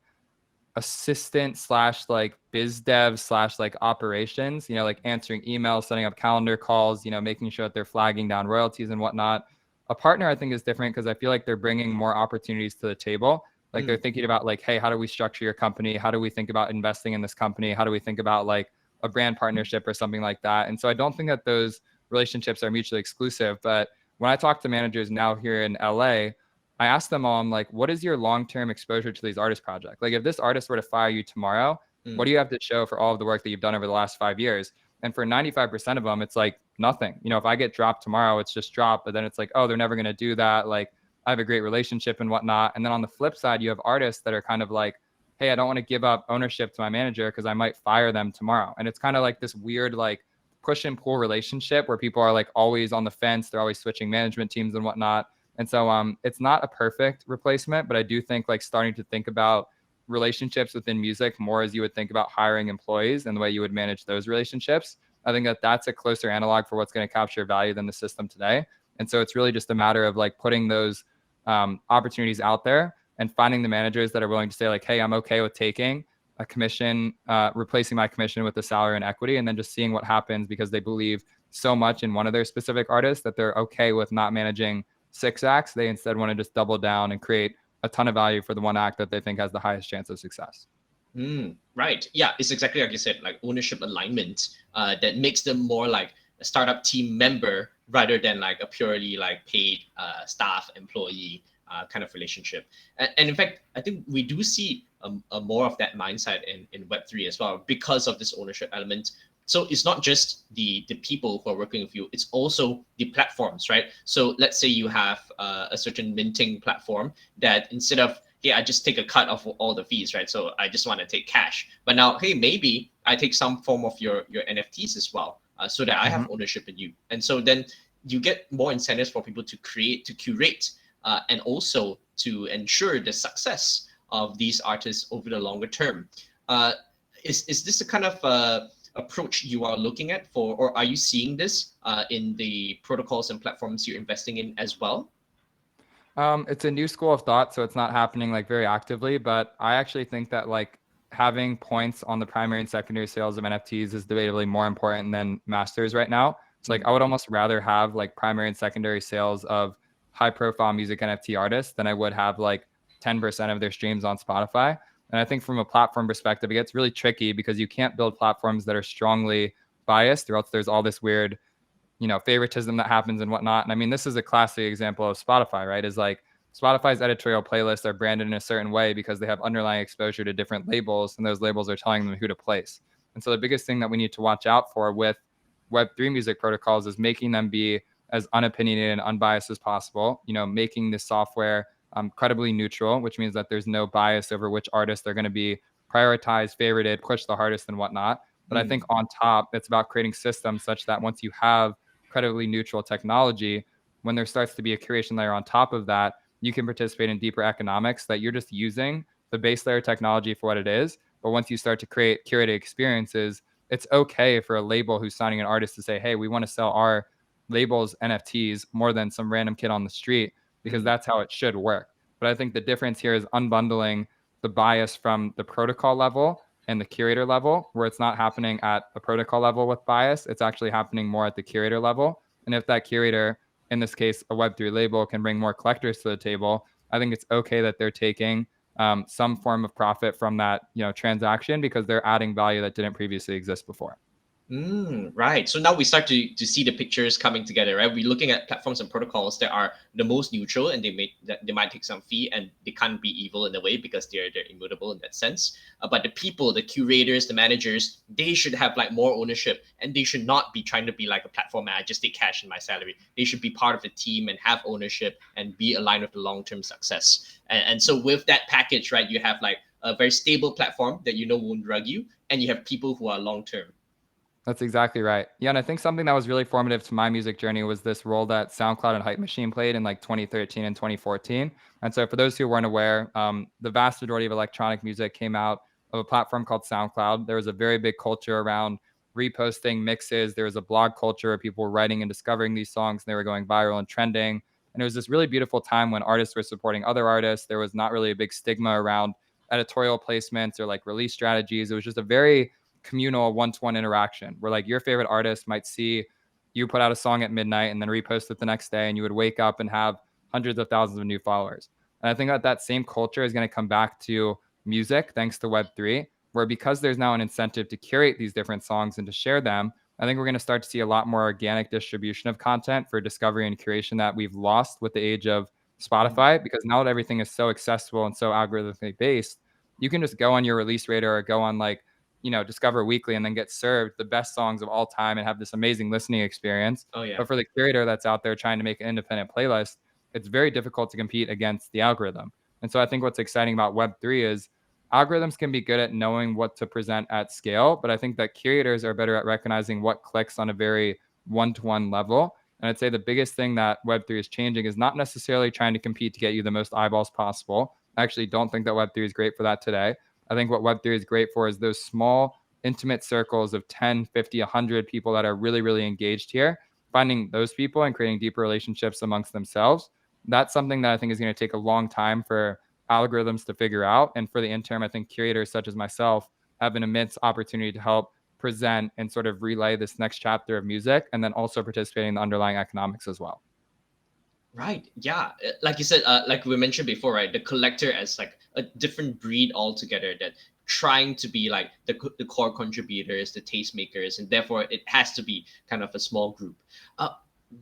B: assistant / like biz dev / like operations, you know, like answering emails, setting up calendar calls, you know, making sure that they're flagging down royalties and whatnot. A partner, I think, is different because I feel like they're bringing more opportunities to the table. Like they're thinking about like, hey, how do we structure your company? How do we think about investing in this company? How do we think about like a brand partnership or something like that? And so I don't think that those relationships are mutually exclusive. But when I talk to managers now here in LA, I ask them all, I'm like, what is your long-term exposure to these artist projects? Like if this artist were to fire you tomorrow, what do you have to show for all of the work that you've done over the last 5 years? And for 95% of them, it's like nothing. You know, if I get dropped tomorrow, it's just dropped, but then it's like, oh, they're never going to do that. Like I have a great relationship and whatnot. And then on the flip side, you have artists that are kind of like, hey, I don't want to give up ownership to my manager because I might fire them tomorrow. And it's kind of like this weird, like push and pull relationship where people are like always on the fence. They're always switching management teams and whatnot. And so it's not a perfect replacement, but I do think like starting to think about relationships within music more as you would think about hiring employees and the way you would manage those relationships. I think that that's a closer analog for what's going to capture value than the system today. And so it's really just a matter of like putting those opportunities out there and finding the managers that are willing to say like, hey, I'm okay with taking a commission, replacing my commission with a salary and equity, and then just seeing what happens because they believe so much in one of their specific artists that they're okay with not managing 6 acts. They instead want to just double down and create a ton of value for the one act that they think has the highest chance of success.
A: Right. Yeah, it's exactly like you said, like ownership alignment that makes them more like a startup team member rather than like a purely like paid staff employee kind of relationship. And in fact, I think we do see a more of that mindset in Web3 as well because of this ownership element. So it's not just the people who are working with you, it's also the platforms, right? So let's say you have a certain minting platform that instead of, hey, I just take a cut of all the fees, right? So I just want to take cash. But now, hey, maybe I take some form of your NFTs as well, so that I have ownership in you. And so then you get more incentives for people to curate, and also to ensure the success of these artists over the longer term. Is this a kind of approach you are looking at for, or are you seeing this in the protocols and platforms you're investing in as well?
B: It's a new school of thought, so it's not happening like very actively, but I actually think that like having points on the primary and secondary sales of NFTs is debatably more important than masters right now. So like I would almost rather have like primary and secondary sales of high profile music NFT artists than I would have like 10% of their streams on Spotify. And I think from a platform perspective, it gets really tricky because you can't build platforms that are strongly biased, or else there's all this weird favoritism that happens and whatnot. And I mean, this is a classic example of Spotify, right? Is like Spotify's editorial playlists are branded in a certain way because they have underlying exposure to different labels, and those labels are telling them who to place. And so the biggest thing that we need to watch out for with Web3 music protocols is making them be as unopinionated and unbiased as possible, making the software credibly neutral, which means that there's no bias over which artists they're going to be prioritized, favorited, pushed the hardest and whatnot. But I think on top, it's about creating systems such that once you have credibly neutral technology, when there starts to be a curation layer on top of that, you can participate in deeper economics that you're just using the base layer technology for what it is. But once you start to create curated experiences, it's okay for a label who's signing an artist to say, hey, we want to sell our labels NFTs more than some random kid on the street, because that's how it should work. But I think the difference here is unbundling the bias from the protocol level and the curator level, where it's not happening at the protocol level with bias, it's actually happening more at the curator level. And if that curator, in this case, a Web3 label, can bring more collectors to the table, I think it's okay that they're taking some form of profit from that transaction, because they're adding value that didn't previously exist before.
A: Right. So now we start to see the pictures coming together, right? We're looking at platforms and protocols that are the most neutral, and they might take some fee, and they can't be evil in a way because they're immutable in that sense. But the people, the curators, the managers, they should have like more ownership, and they should not be trying to be like a platform. I just take cash in my salary. They should be part of the team and have ownership and be aligned with the long-term success. And so with that package, right, you have like a very stable platform that won't drug you, and you have people who are long-term.
B: That's exactly right. Yeah, and I think something that was really formative to my music journey was this role that SoundCloud and Hype Machine played in like 2013 and 2014. And so for those who weren't aware, the vast majority of electronic music came out of a platform called SoundCloud. There was a very big culture around reposting mixes. There was a blog culture where people were writing and discovering these songs, and they were going viral and trending. And it was this really beautiful time when artists were supporting other artists. There was not really a big stigma around editorial placements or like release strategies. It was just a very communal one-to-one interaction where like your favorite artist might see you put out a song at midnight and then repost it the next day, and you would wake up and have hundreds of thousands of new followers. And I think that same culture is going to come back to music thanks to Web3, where because there's now an incentive to curate these different songs and to share them, I think we're going to start to see a lot more organic distribution of content for discovery and curation that we've lost with the age of Spotify, because now that everything is so accessible and so algorithmically based, you can just go on your release radar or go on like Discover Weekly and then get served the best songs of all time and have this amazing listening experience.
A: Oh yeah.
B: But for the curator that's out there trying to make an independent playlist, it's very difficult to compete against the algorithm. And so I think what's exciting about Web3 is algorithms can be good at knowing what to present at scale, but I think that curators are better at recognizing what clicks on a very one-to-one level. And I'd say the biggest thing that Web3 is changing is not necessarily trying to compete to get you the most eyeballs possible. I actually don't think that Web3 is great for that today. I think what Web3 is great for is those small, intimate circles of 10, 50, 100 people that are really, really engaged here, finding those people and creating deeper relationships amongst themselves. That's something that I think is going to take a long time for algorithms to figure out. And for the interim, I think curators such as myself have an immense opportunity to help present and sort of relay this next chapter of music, and then also participating in the underlying economics as well.
A: Right. Yeah. Like you said, like we mentioned before, right? The collector as like a different breed altogether, that trying to be like the core contributors, the tastemakers, and therefore it has to be kind of a small group.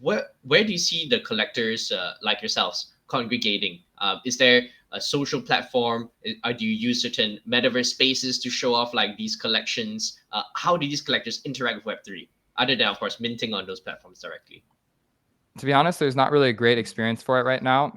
A: Where do you see the collectors like yourselves congregating? Is there a social platform? Do you use certain metaverse spaces to show off like these collections? How do these collectors interact with Web3, other than of course minting on those platforms directly?
B: To be honest, there's not really a great experience for it right now.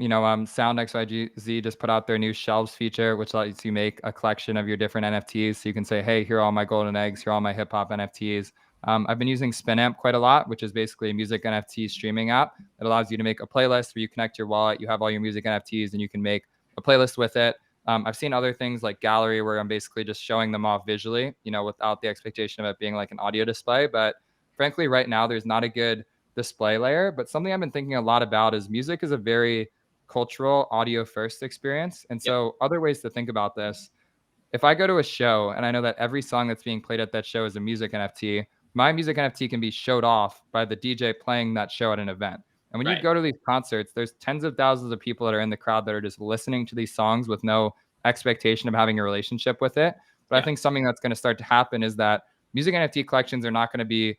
B: Sound XYZ just put out their new shelves feature, which lets you make a collection of your different NFTs. So you can say, hey, here are all my golden eggs, here are all my hip hop NFTs. I've been using Spinamp quite a lot, which is basically a music NFT streaming app. It allows you to make a playlist where you connect your wallet, you have all your music NFTs, and you can make a playlist with it. I've seen other things like gallery where I'm basically just showing them off visually, without the expectation of it being like an audio display. But frankly, right now, there's not a good display layer. But something I've been thinking a lot about is music is a very cultural audio first experience. And
A: Yep.
B: so other ways to think about this, if I go to a show and I know that every song that's being played at that show is a music NFT, my music NFT can be showed off by the DJ playing that show at an event. And when you
A: Right.
B: go to these concerts, there's tens of thousands of people that are in the crowd that are just listening to these songs with no expectation of having a relationship with it. But I
A: Yeah.
B: think something that's going to start to happen is that music NFT collections are not going to be,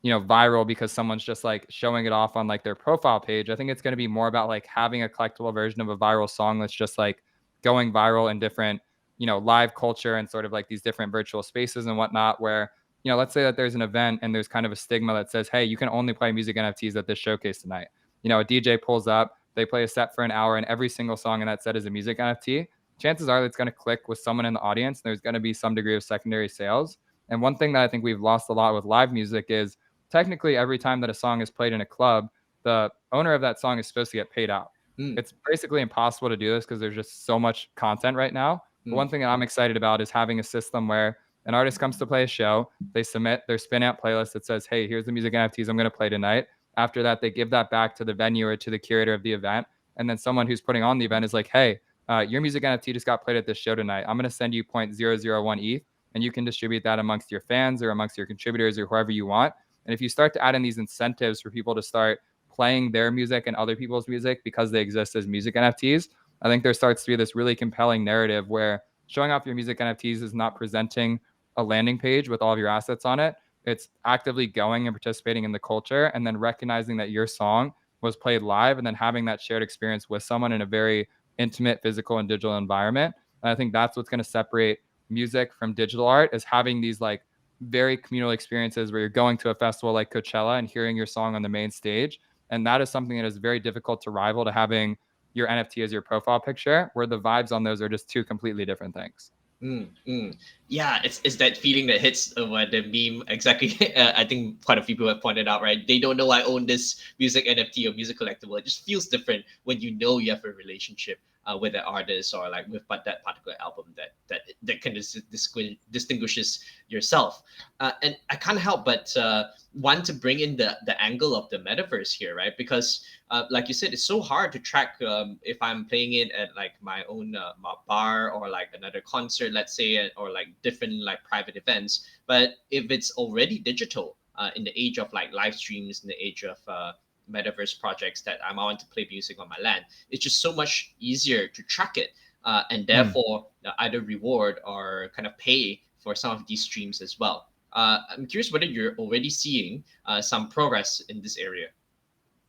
B: viral because someone's just like showing it off on like their profile page. I think it's going to be more about like having a collectible version of a viral song that's just like going viral in different, live culture and sort of like these different virtual spaces and whatnot, where, let's say that there's an event and there's kind of a stigma that says, hey, you can only play music NFTs at this showcase tonight. A DJ pulls up, they play a set for an hour, and every single song in that set is a music NFT. Chances are it's going to click with someone in the audience. There's going to be some degree of secondary sales. And one thing that I think we've lost a lot with live music is technically every time that a song is played in a club, the owner of that song is supposed to get paid out.
A: Mm,
B: It's basically impossible to do this because there's just so much content right now. But
A: mm.
B: one thing that I'm excited about is having a system where an artist comes to play a show, they submit their spin out playlist that says, hey, here's the music NFTs I'm going to play tonight. After that, they give that back to the venue or to the curator of the event. And then someone who's putting on the event is like, hey, your music NFT just got played at this show tonight. I'm going to send you 0.001 ETH, and you can distribute that amongst your fans or amongst your contributors or whoever you want. And if you start to add in these incentives for people to start playing their music and other people's music because they exist as music NFTs, I think there starts to be this really compelling narrative where showing off your music NFTs is not presenting a landing page with all of your assets on it. It's actively going and participating in the culture and then recognizing that your song was played live and then having that shared experience with someone in a very intimate physical and digital environment. And I think that's what's going to separate music from digital art, is having these like very communal experiences where you're going to a festival like Coachella and hearing your song on the main stage. And that is something that is very difficult to rival to having your NFT as your profile picture, where the vibes on those are just two completely different things.
A: Mm, mm. Yeah, it's that feeling that hits what the meme exactly. I think quite a few people have pointed out, right? They don't know I own this music NFT or music collectible. It just feels different when you know you have a relationship with the artist or like with that particular album that kind of distinguishes yourself. And I can't help but want to bring in the angle of the metaverse here, right? Because like you said, it's so hard to track if I'm playing it at like my own bar or like another concert, let's say, or like different like private events. But if it's already digital in the age of like live streams, in the age of metaverse projects that I want to play music on my land, it's just so much easier to track it and
B: Mm.
A: therefore either reward or kind of pay for some of these streams as well. I'm curious whether you're already seeing some progress in this area.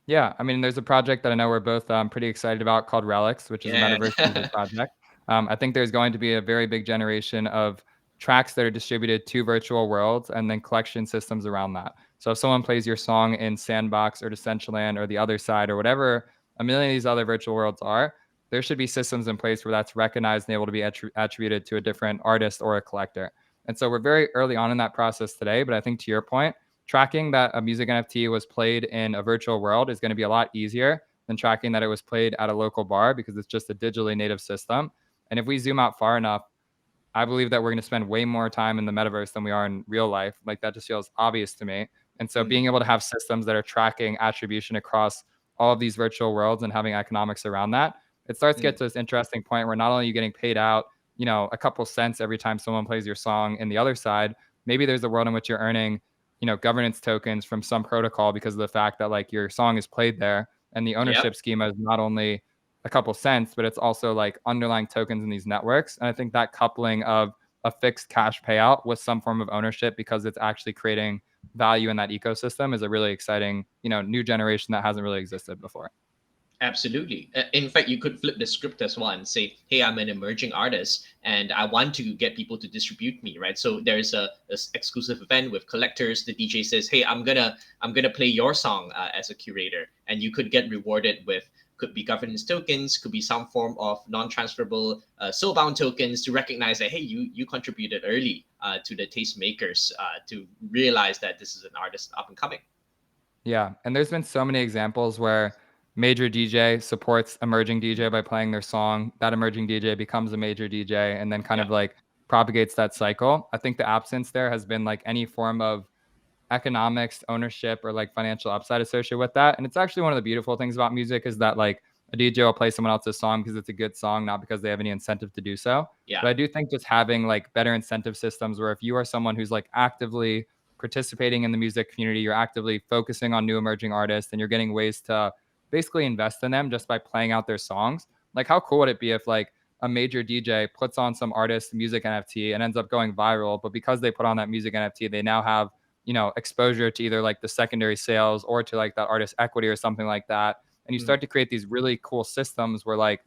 B: Yeah, I mean, there's a project that I know we're both pretty excited about called Relics, which is a
A: Yeah.
B: metaverse music project. I think there's going to be a very big generation of tracks that are distributed to virtual worlds and then collection systems around that. So if someone plays your song in Sandbox or Decentraland or the other side or whatever a million of these other virtual worlds are, there should be systems in place where that's recognized and able to be attributed to a different artist or a collector. And so we're very early on in that process today. But I think to your point, tracking that a music NFT was played in a virtual world is going to be a lot easier than tracking that it was played at a local bar because it's just a digitally native system. And if we zoom out far enough, I believe that we're going to spend way more time in the metaverse than we are in real life. Like that just feels obvious to me. And so
A: Mm,
B: being able to have systems that are tracking attribution across all of these virtual worlds and having economics around that, it starts to
A: mm.
B: get to this interesting point where not only are you getting paid out, a couple cents every time someone plays your song in the other side, maybe there's a world in which you're earning, governance tokens from some protocol because of the fact that like your song is played there and the
A: Yep.
B: ownership schema is not only a couple cents, but it's also like underlying tokens in these networks. And I think that coupling of a fixed cash payout with some form of ownership because it's actually creating value in that ecosystem is a really exciting, new generation that hasn't really existed before.
A: Absolutely. In fact, you could flip the script as well and say, "Hey, I'm an emerging artist, and I want to get people to distribute me." Right. So there's a exclusive event with collectors. The DJ says, "Hey, I'm gonna play your song as a curator," and you could get rewarded with could be governance tokens, could be some form of non-transferable soulbound tokens to recognize that hey, you contributed early to the tastemakers to realize that this is an artist up and coming.
B: Yeah. And there's been so many examples where major DJ supports emerging DJ by playing their song. That emerging DJ becomes a major DJ and then kind
A: Yeah.
B: of like propagates that cycle. I think the absence there has been like any form of economics, ownership, or like financial upside associated with that. And it's actually one of the beautiful things about music is that like a DJ will play someone else's song because it's a good song, not because they have any incentive to do so.
A: Yeah.
B: But I do think just having like better incentive systems where if you are someone who's like actively participating in the music community, you're actively focusing on new emerging artists and you're getting ways to basically invest in them just by playing out their songs. Like how cool would it be if like a major DJ puts on some artist music NFT and ends up going viral, but because they put on that music NFT, they now have exposure to either like the secondary sales or to like that artist equity or something like that. And you
A: Mm.
B: start to create these really cool systems where like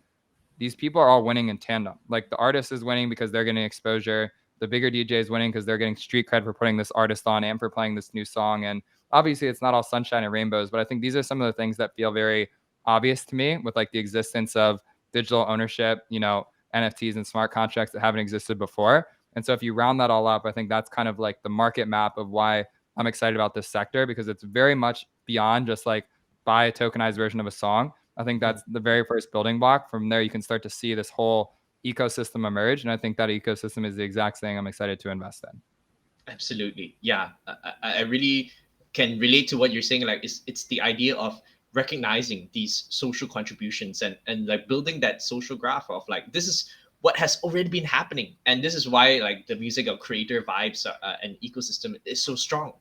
B: these people are all winning in tandem. Like the artist is winning because they're getting exposure. The bigger DJ is winning because they're getting street cred for putting this artist on and for playing this new song. And obviously it's not all sunshine and rainbows, but I think these are some of the things that feel very obvious to me with like the existence of digital ownership, NFTs and smart contracts that haven't existed before. And so if you round that all up, I think that's kind of like the market map of why I'm excited about this sector because it's very much beyond just like buy a tokenized version of a song. I think
A: Mm.
B: that's the very first building block. From there, you can start to see this whole ecosystem emerge. And I think that ecosystem is the exact thing I'm excited to invest in.
A: Absolutely. Yeah. I really can relate to what you're saying. Like it's the idea of recognizing these social contributions and like building that social graph of like this is what has already been happening, and this is why like the music of creator vibes and ecosystem is so strong.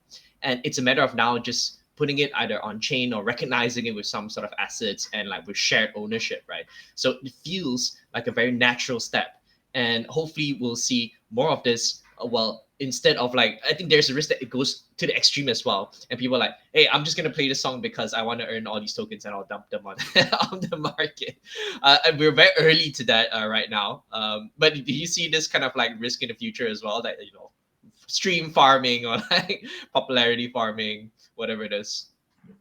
A: And it's a matter of now just putting it either on chain or recognizing it with some sort of assets and like with shared ownership, right? So it feels like a very natural step, and hopefully we'll see more of this. Well, instead of like, I think there's a risk that it goes to the extreme as well, and people are like, hey, I'm just gonna play this song because I want to earn all these tokens and I'll dump them on on the market. And we're very early to that right now. But do you see this kind of like risk in the future as well, that stream farming or like popularity farming, whatever it is?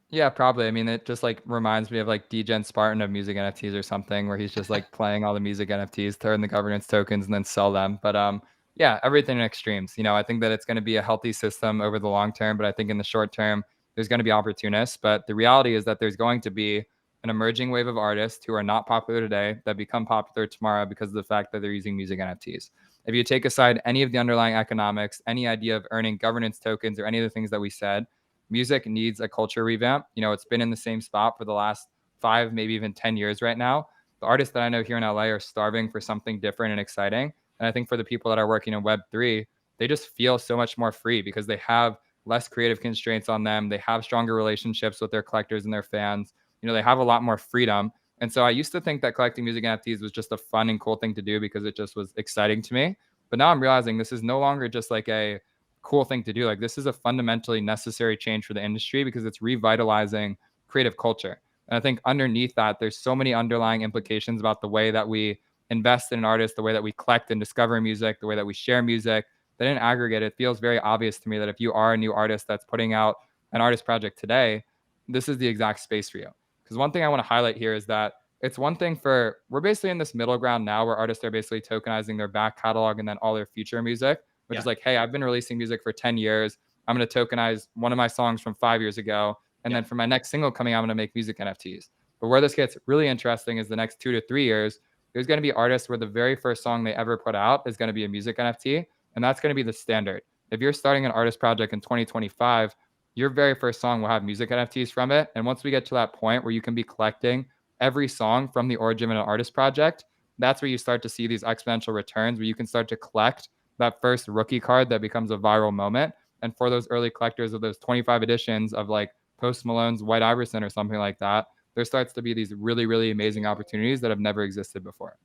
B: Yeah, probably. I mean, it just like reminds me of like Degen Spartan of music NFTs or something, where he's just like playing all the music NFTs, turn the governance tokens, and then sell them. But yeah, everything in extremes. I think that it's going to be a healthy system over the long term, but I think in the short term, there's going to be opportunists. But the reality is that there's going to be an emerging wave of artists who are not popular today that become popular tomorrow because of the fact that they're using music NFTs. If you take aside any of the underlying economics, any idea of earning governance tokens, or any of the things that we said, music needs a culture revamp. It's been in the same spot for the last 5, maybe even 10 years right now. The artists that I know here in LA are starving for something different and exciting. And I think for the people that are working in Web3, they just feel so much more free because they have less creative constraints on them. They have stronger relationships with their collectors and their fans. They have a lot more freedom. And so I used to think that collecting music NFTs was just a fun and cool thing to do because it just was exciting to me. But now I'm realizing this is no longer just like a cool thing to do. Like this is a fundamentally necessary change for the industry because it's revitalizing creative culture. And I think underneath that, there's so many underlying implications about the way that we invest in an artist, the way that we collect and discover music, the way that we share music, that in aggregate, it feels very obvious to me that if you are a new artist that's putting out an artist project today, this is the exact space for you. Because one thing I want to highlight here is that it's one thing we're basically in this middle ground now where artists are basically tokenizing their back catalog and then all their future music, which is like, hey, I've been releasing music for 10 years. I'm going to tokenize one of my songs from 5 years ago. And then for my next single coming out, I'm going to make music NFTs. But where this gets really interesting is the next 2 to 3 years, there's going to be artists where the very first song they ever put out is going to be a music NFT. And that's going to be the standard. If you're starting an artist project in 2025, your very first song will have music NFTs from it. And once we get to that point where you can be collecting every song from the origin of an artist project, that's where you start to see these exponential returns where you can start to collect that first rookie card that becomes a viral moment. And for those early collectors of those 25 editions of like Post Malone's White Iverson or something like that, there starts to be these really, really amazing opportunities that have never existed before.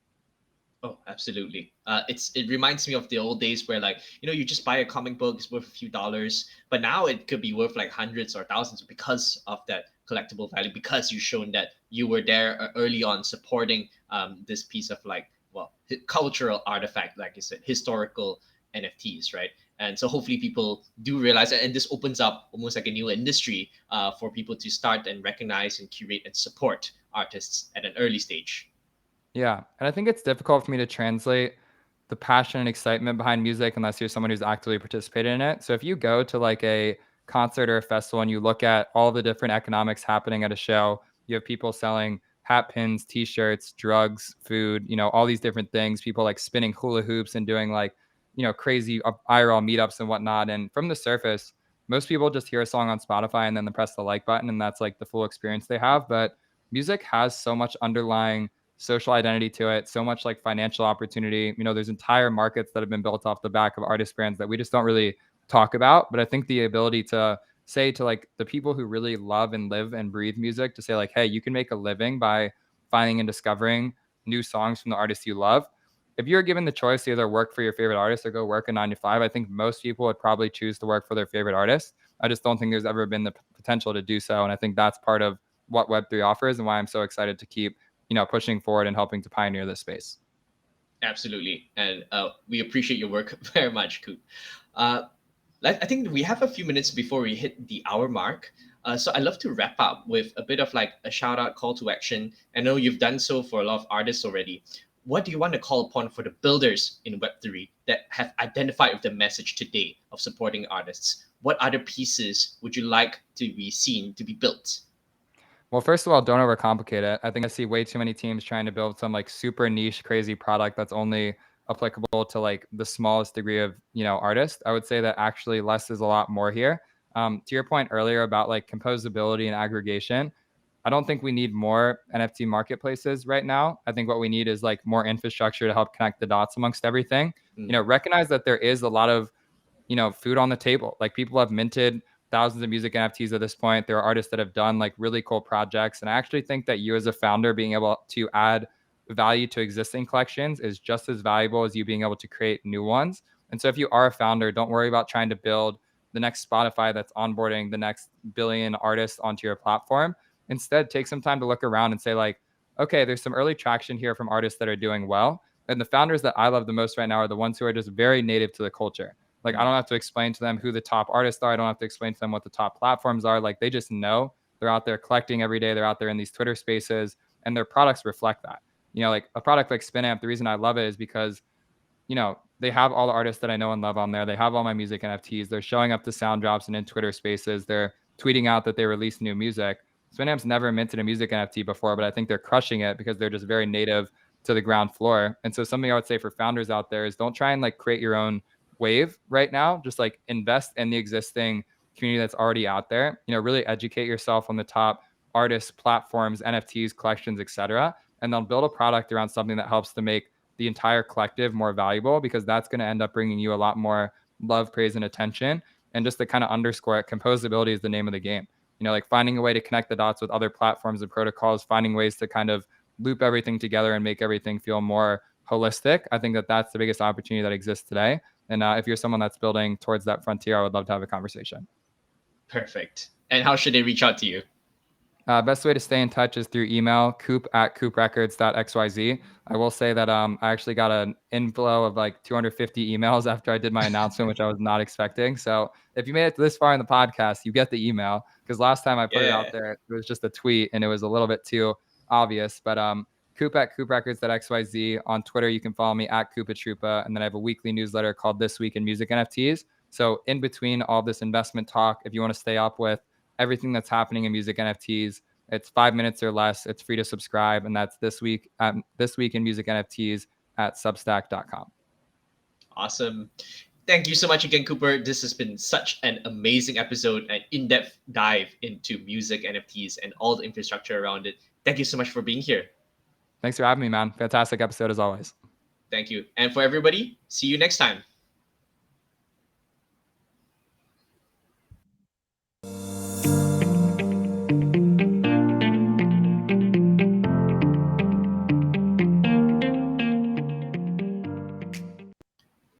A: Oh, absolutely. It reminds me of the old days where like, you just buy a comic book, it's worth a few dollars, but now it could be worth like hundreds or thousands because of that collectible value, because you've shown that you were there early on supporting this piece of like, well, cultural artifact, like you said, historical NFTs, right? And so hopefully people do realize that, and this opens up almost like a new industry for people to start and recognize and curate and support artists at an early stage.
B: Yeah. And I think it's difficult for me to translate the passion and excitement behind music unless you're someone who's actively participated in it. So if you go to like a concert or a festival and you look at all the different economics happening at a show, You have people selling hat pins, t-shirts, drugs, food, you know, all these different things. People like spinning hula hoops and doing like, you know, crazy IRL meetups and whatnot. And from the surface, most people just hear a song on Spotify and then they press the like button and that's like the full experience they have. But music has so much underlying social identity to it, so much like financial opportunity. You know, there's entire markets that have been built off the back of artist brands that we just don't really talk about. But I think the ability to say to like the people who really love and live and breathe music to say like, hey, you can make a living by finding and discovering new songs from the artists you love. If you're given the choice to either work for your favorite artist or go work a 9 to 5, I think most people would probably choose to work for their favorite artist. I just don't think there's ever been the potential to do so. And I think that's part of what Web3 offers and why I'm so excited to keep, you know, pushing forward and helping to pioneer this space.
A: Absolutely. And we appreciate your work very much, Coop. I think we have a few minutes before we hit the hour mark. So I'd love to wrap up with a bit of like a shout out call to action. I know you've done so for a lot of artists already. What do you want to call upon for the builders in Web3 that have identified with the message today of supporting artists? What other pieces would you like to be seen to be built?
B: Well, first of all, don't overcomplicate it. I think I see way too many teams trying to build some like super niche, crazy product that's only applicable to like the smallest degree of, you know, artists. I would say that actually less is a lot more here. To your point earlier about like composability and aggregation, I don't think we need more NFT marketplaces right now. I think what we need is like more infrastructure to help connect the dots amongst everything. You know, recognize that there is a lot of, you know, food on the table. Like people have minted thousands of music NFTs at this point. There are artists that have done like really cool projects. And I actually think that you as a founder being able to add value to existing collections is just as valuable as you being able to create new ones. And so if you are a founder, don't worry about trying to build the next Spotify that's onboarding the next billion artists onto your platform. Instead, take some time to look around and say like, okay, there's some early traction here from artists that are doing well. And the founders that I love the most right now are the ones who are just very native to the culture. Like, I don't have to explain to them who the top artists are. I don't have to explain to them what the top platforms are. Like, they just know. They're out there collecting every day. They're out there in these Twitter spaces, and their products reflect that. You know, like a product like Spinamp, the reason I love it is because, you know, they have all the artists that I know and love on there. They have all my music NFTs. They're showing up to sound drops and in Twitter spaces. They're tweeting out that they release new music. Spinamp's never minted a music NFT before, but I think they're crushing it because they're just very native to the ground floor. And so something I would say for founders out there is don't try and like create your own wave right now. Just like invest in the existing community that's already out there. You know, really educate yourself on the top artists, platforms, NFTs, collections, etc. And then build a product around something that helps to make the entire collective more valuable, because that's going to end up bringing you a lot more love, praise, and attention. And just to kind of underscore it, composability is the name of the game. You know, like finding a way to connect the dots with other platforms and protocols, finding ways to kind of loop everything together and make everything feel more holistic. I think that that's the biggest opportunity that exists today. And if you're someone that's building towards that frontier, I would love to have a conversation.
A: Perfect. And how should they reach out to you?
B: Best way to stay in touch is through email, coop@cooprecords.xyz. I will say that I actually got an inflow of like 250 emails after I did my announcement, which I was not expecting. So if you made it to this far in the podcast, you get the email, because last time I put it out there, it was just a tweet and it was a little bit too obvious. But coop@cooprecords.xyz. On Twitter, you can follow me at Coopahtroopa. And then I have a weekly newsletter called This Week in Music NFTs. So in between all this investment talk, if you want to stay up with everything that's happening in music NFTs, it's 5 minutes or less. It's free to subscribe. And that's This Week in Music NFTs at substack.com.
A: Awesome. Thank you so much again, Cooper. This has been such an amazing episode, an in-depth dive into music NFTs and all the infrastructure around it. Thank you so much for being here.
B: Thanks for having me, man. Fantastic episode as always.
A: Thank you. And for everybody, see you next time.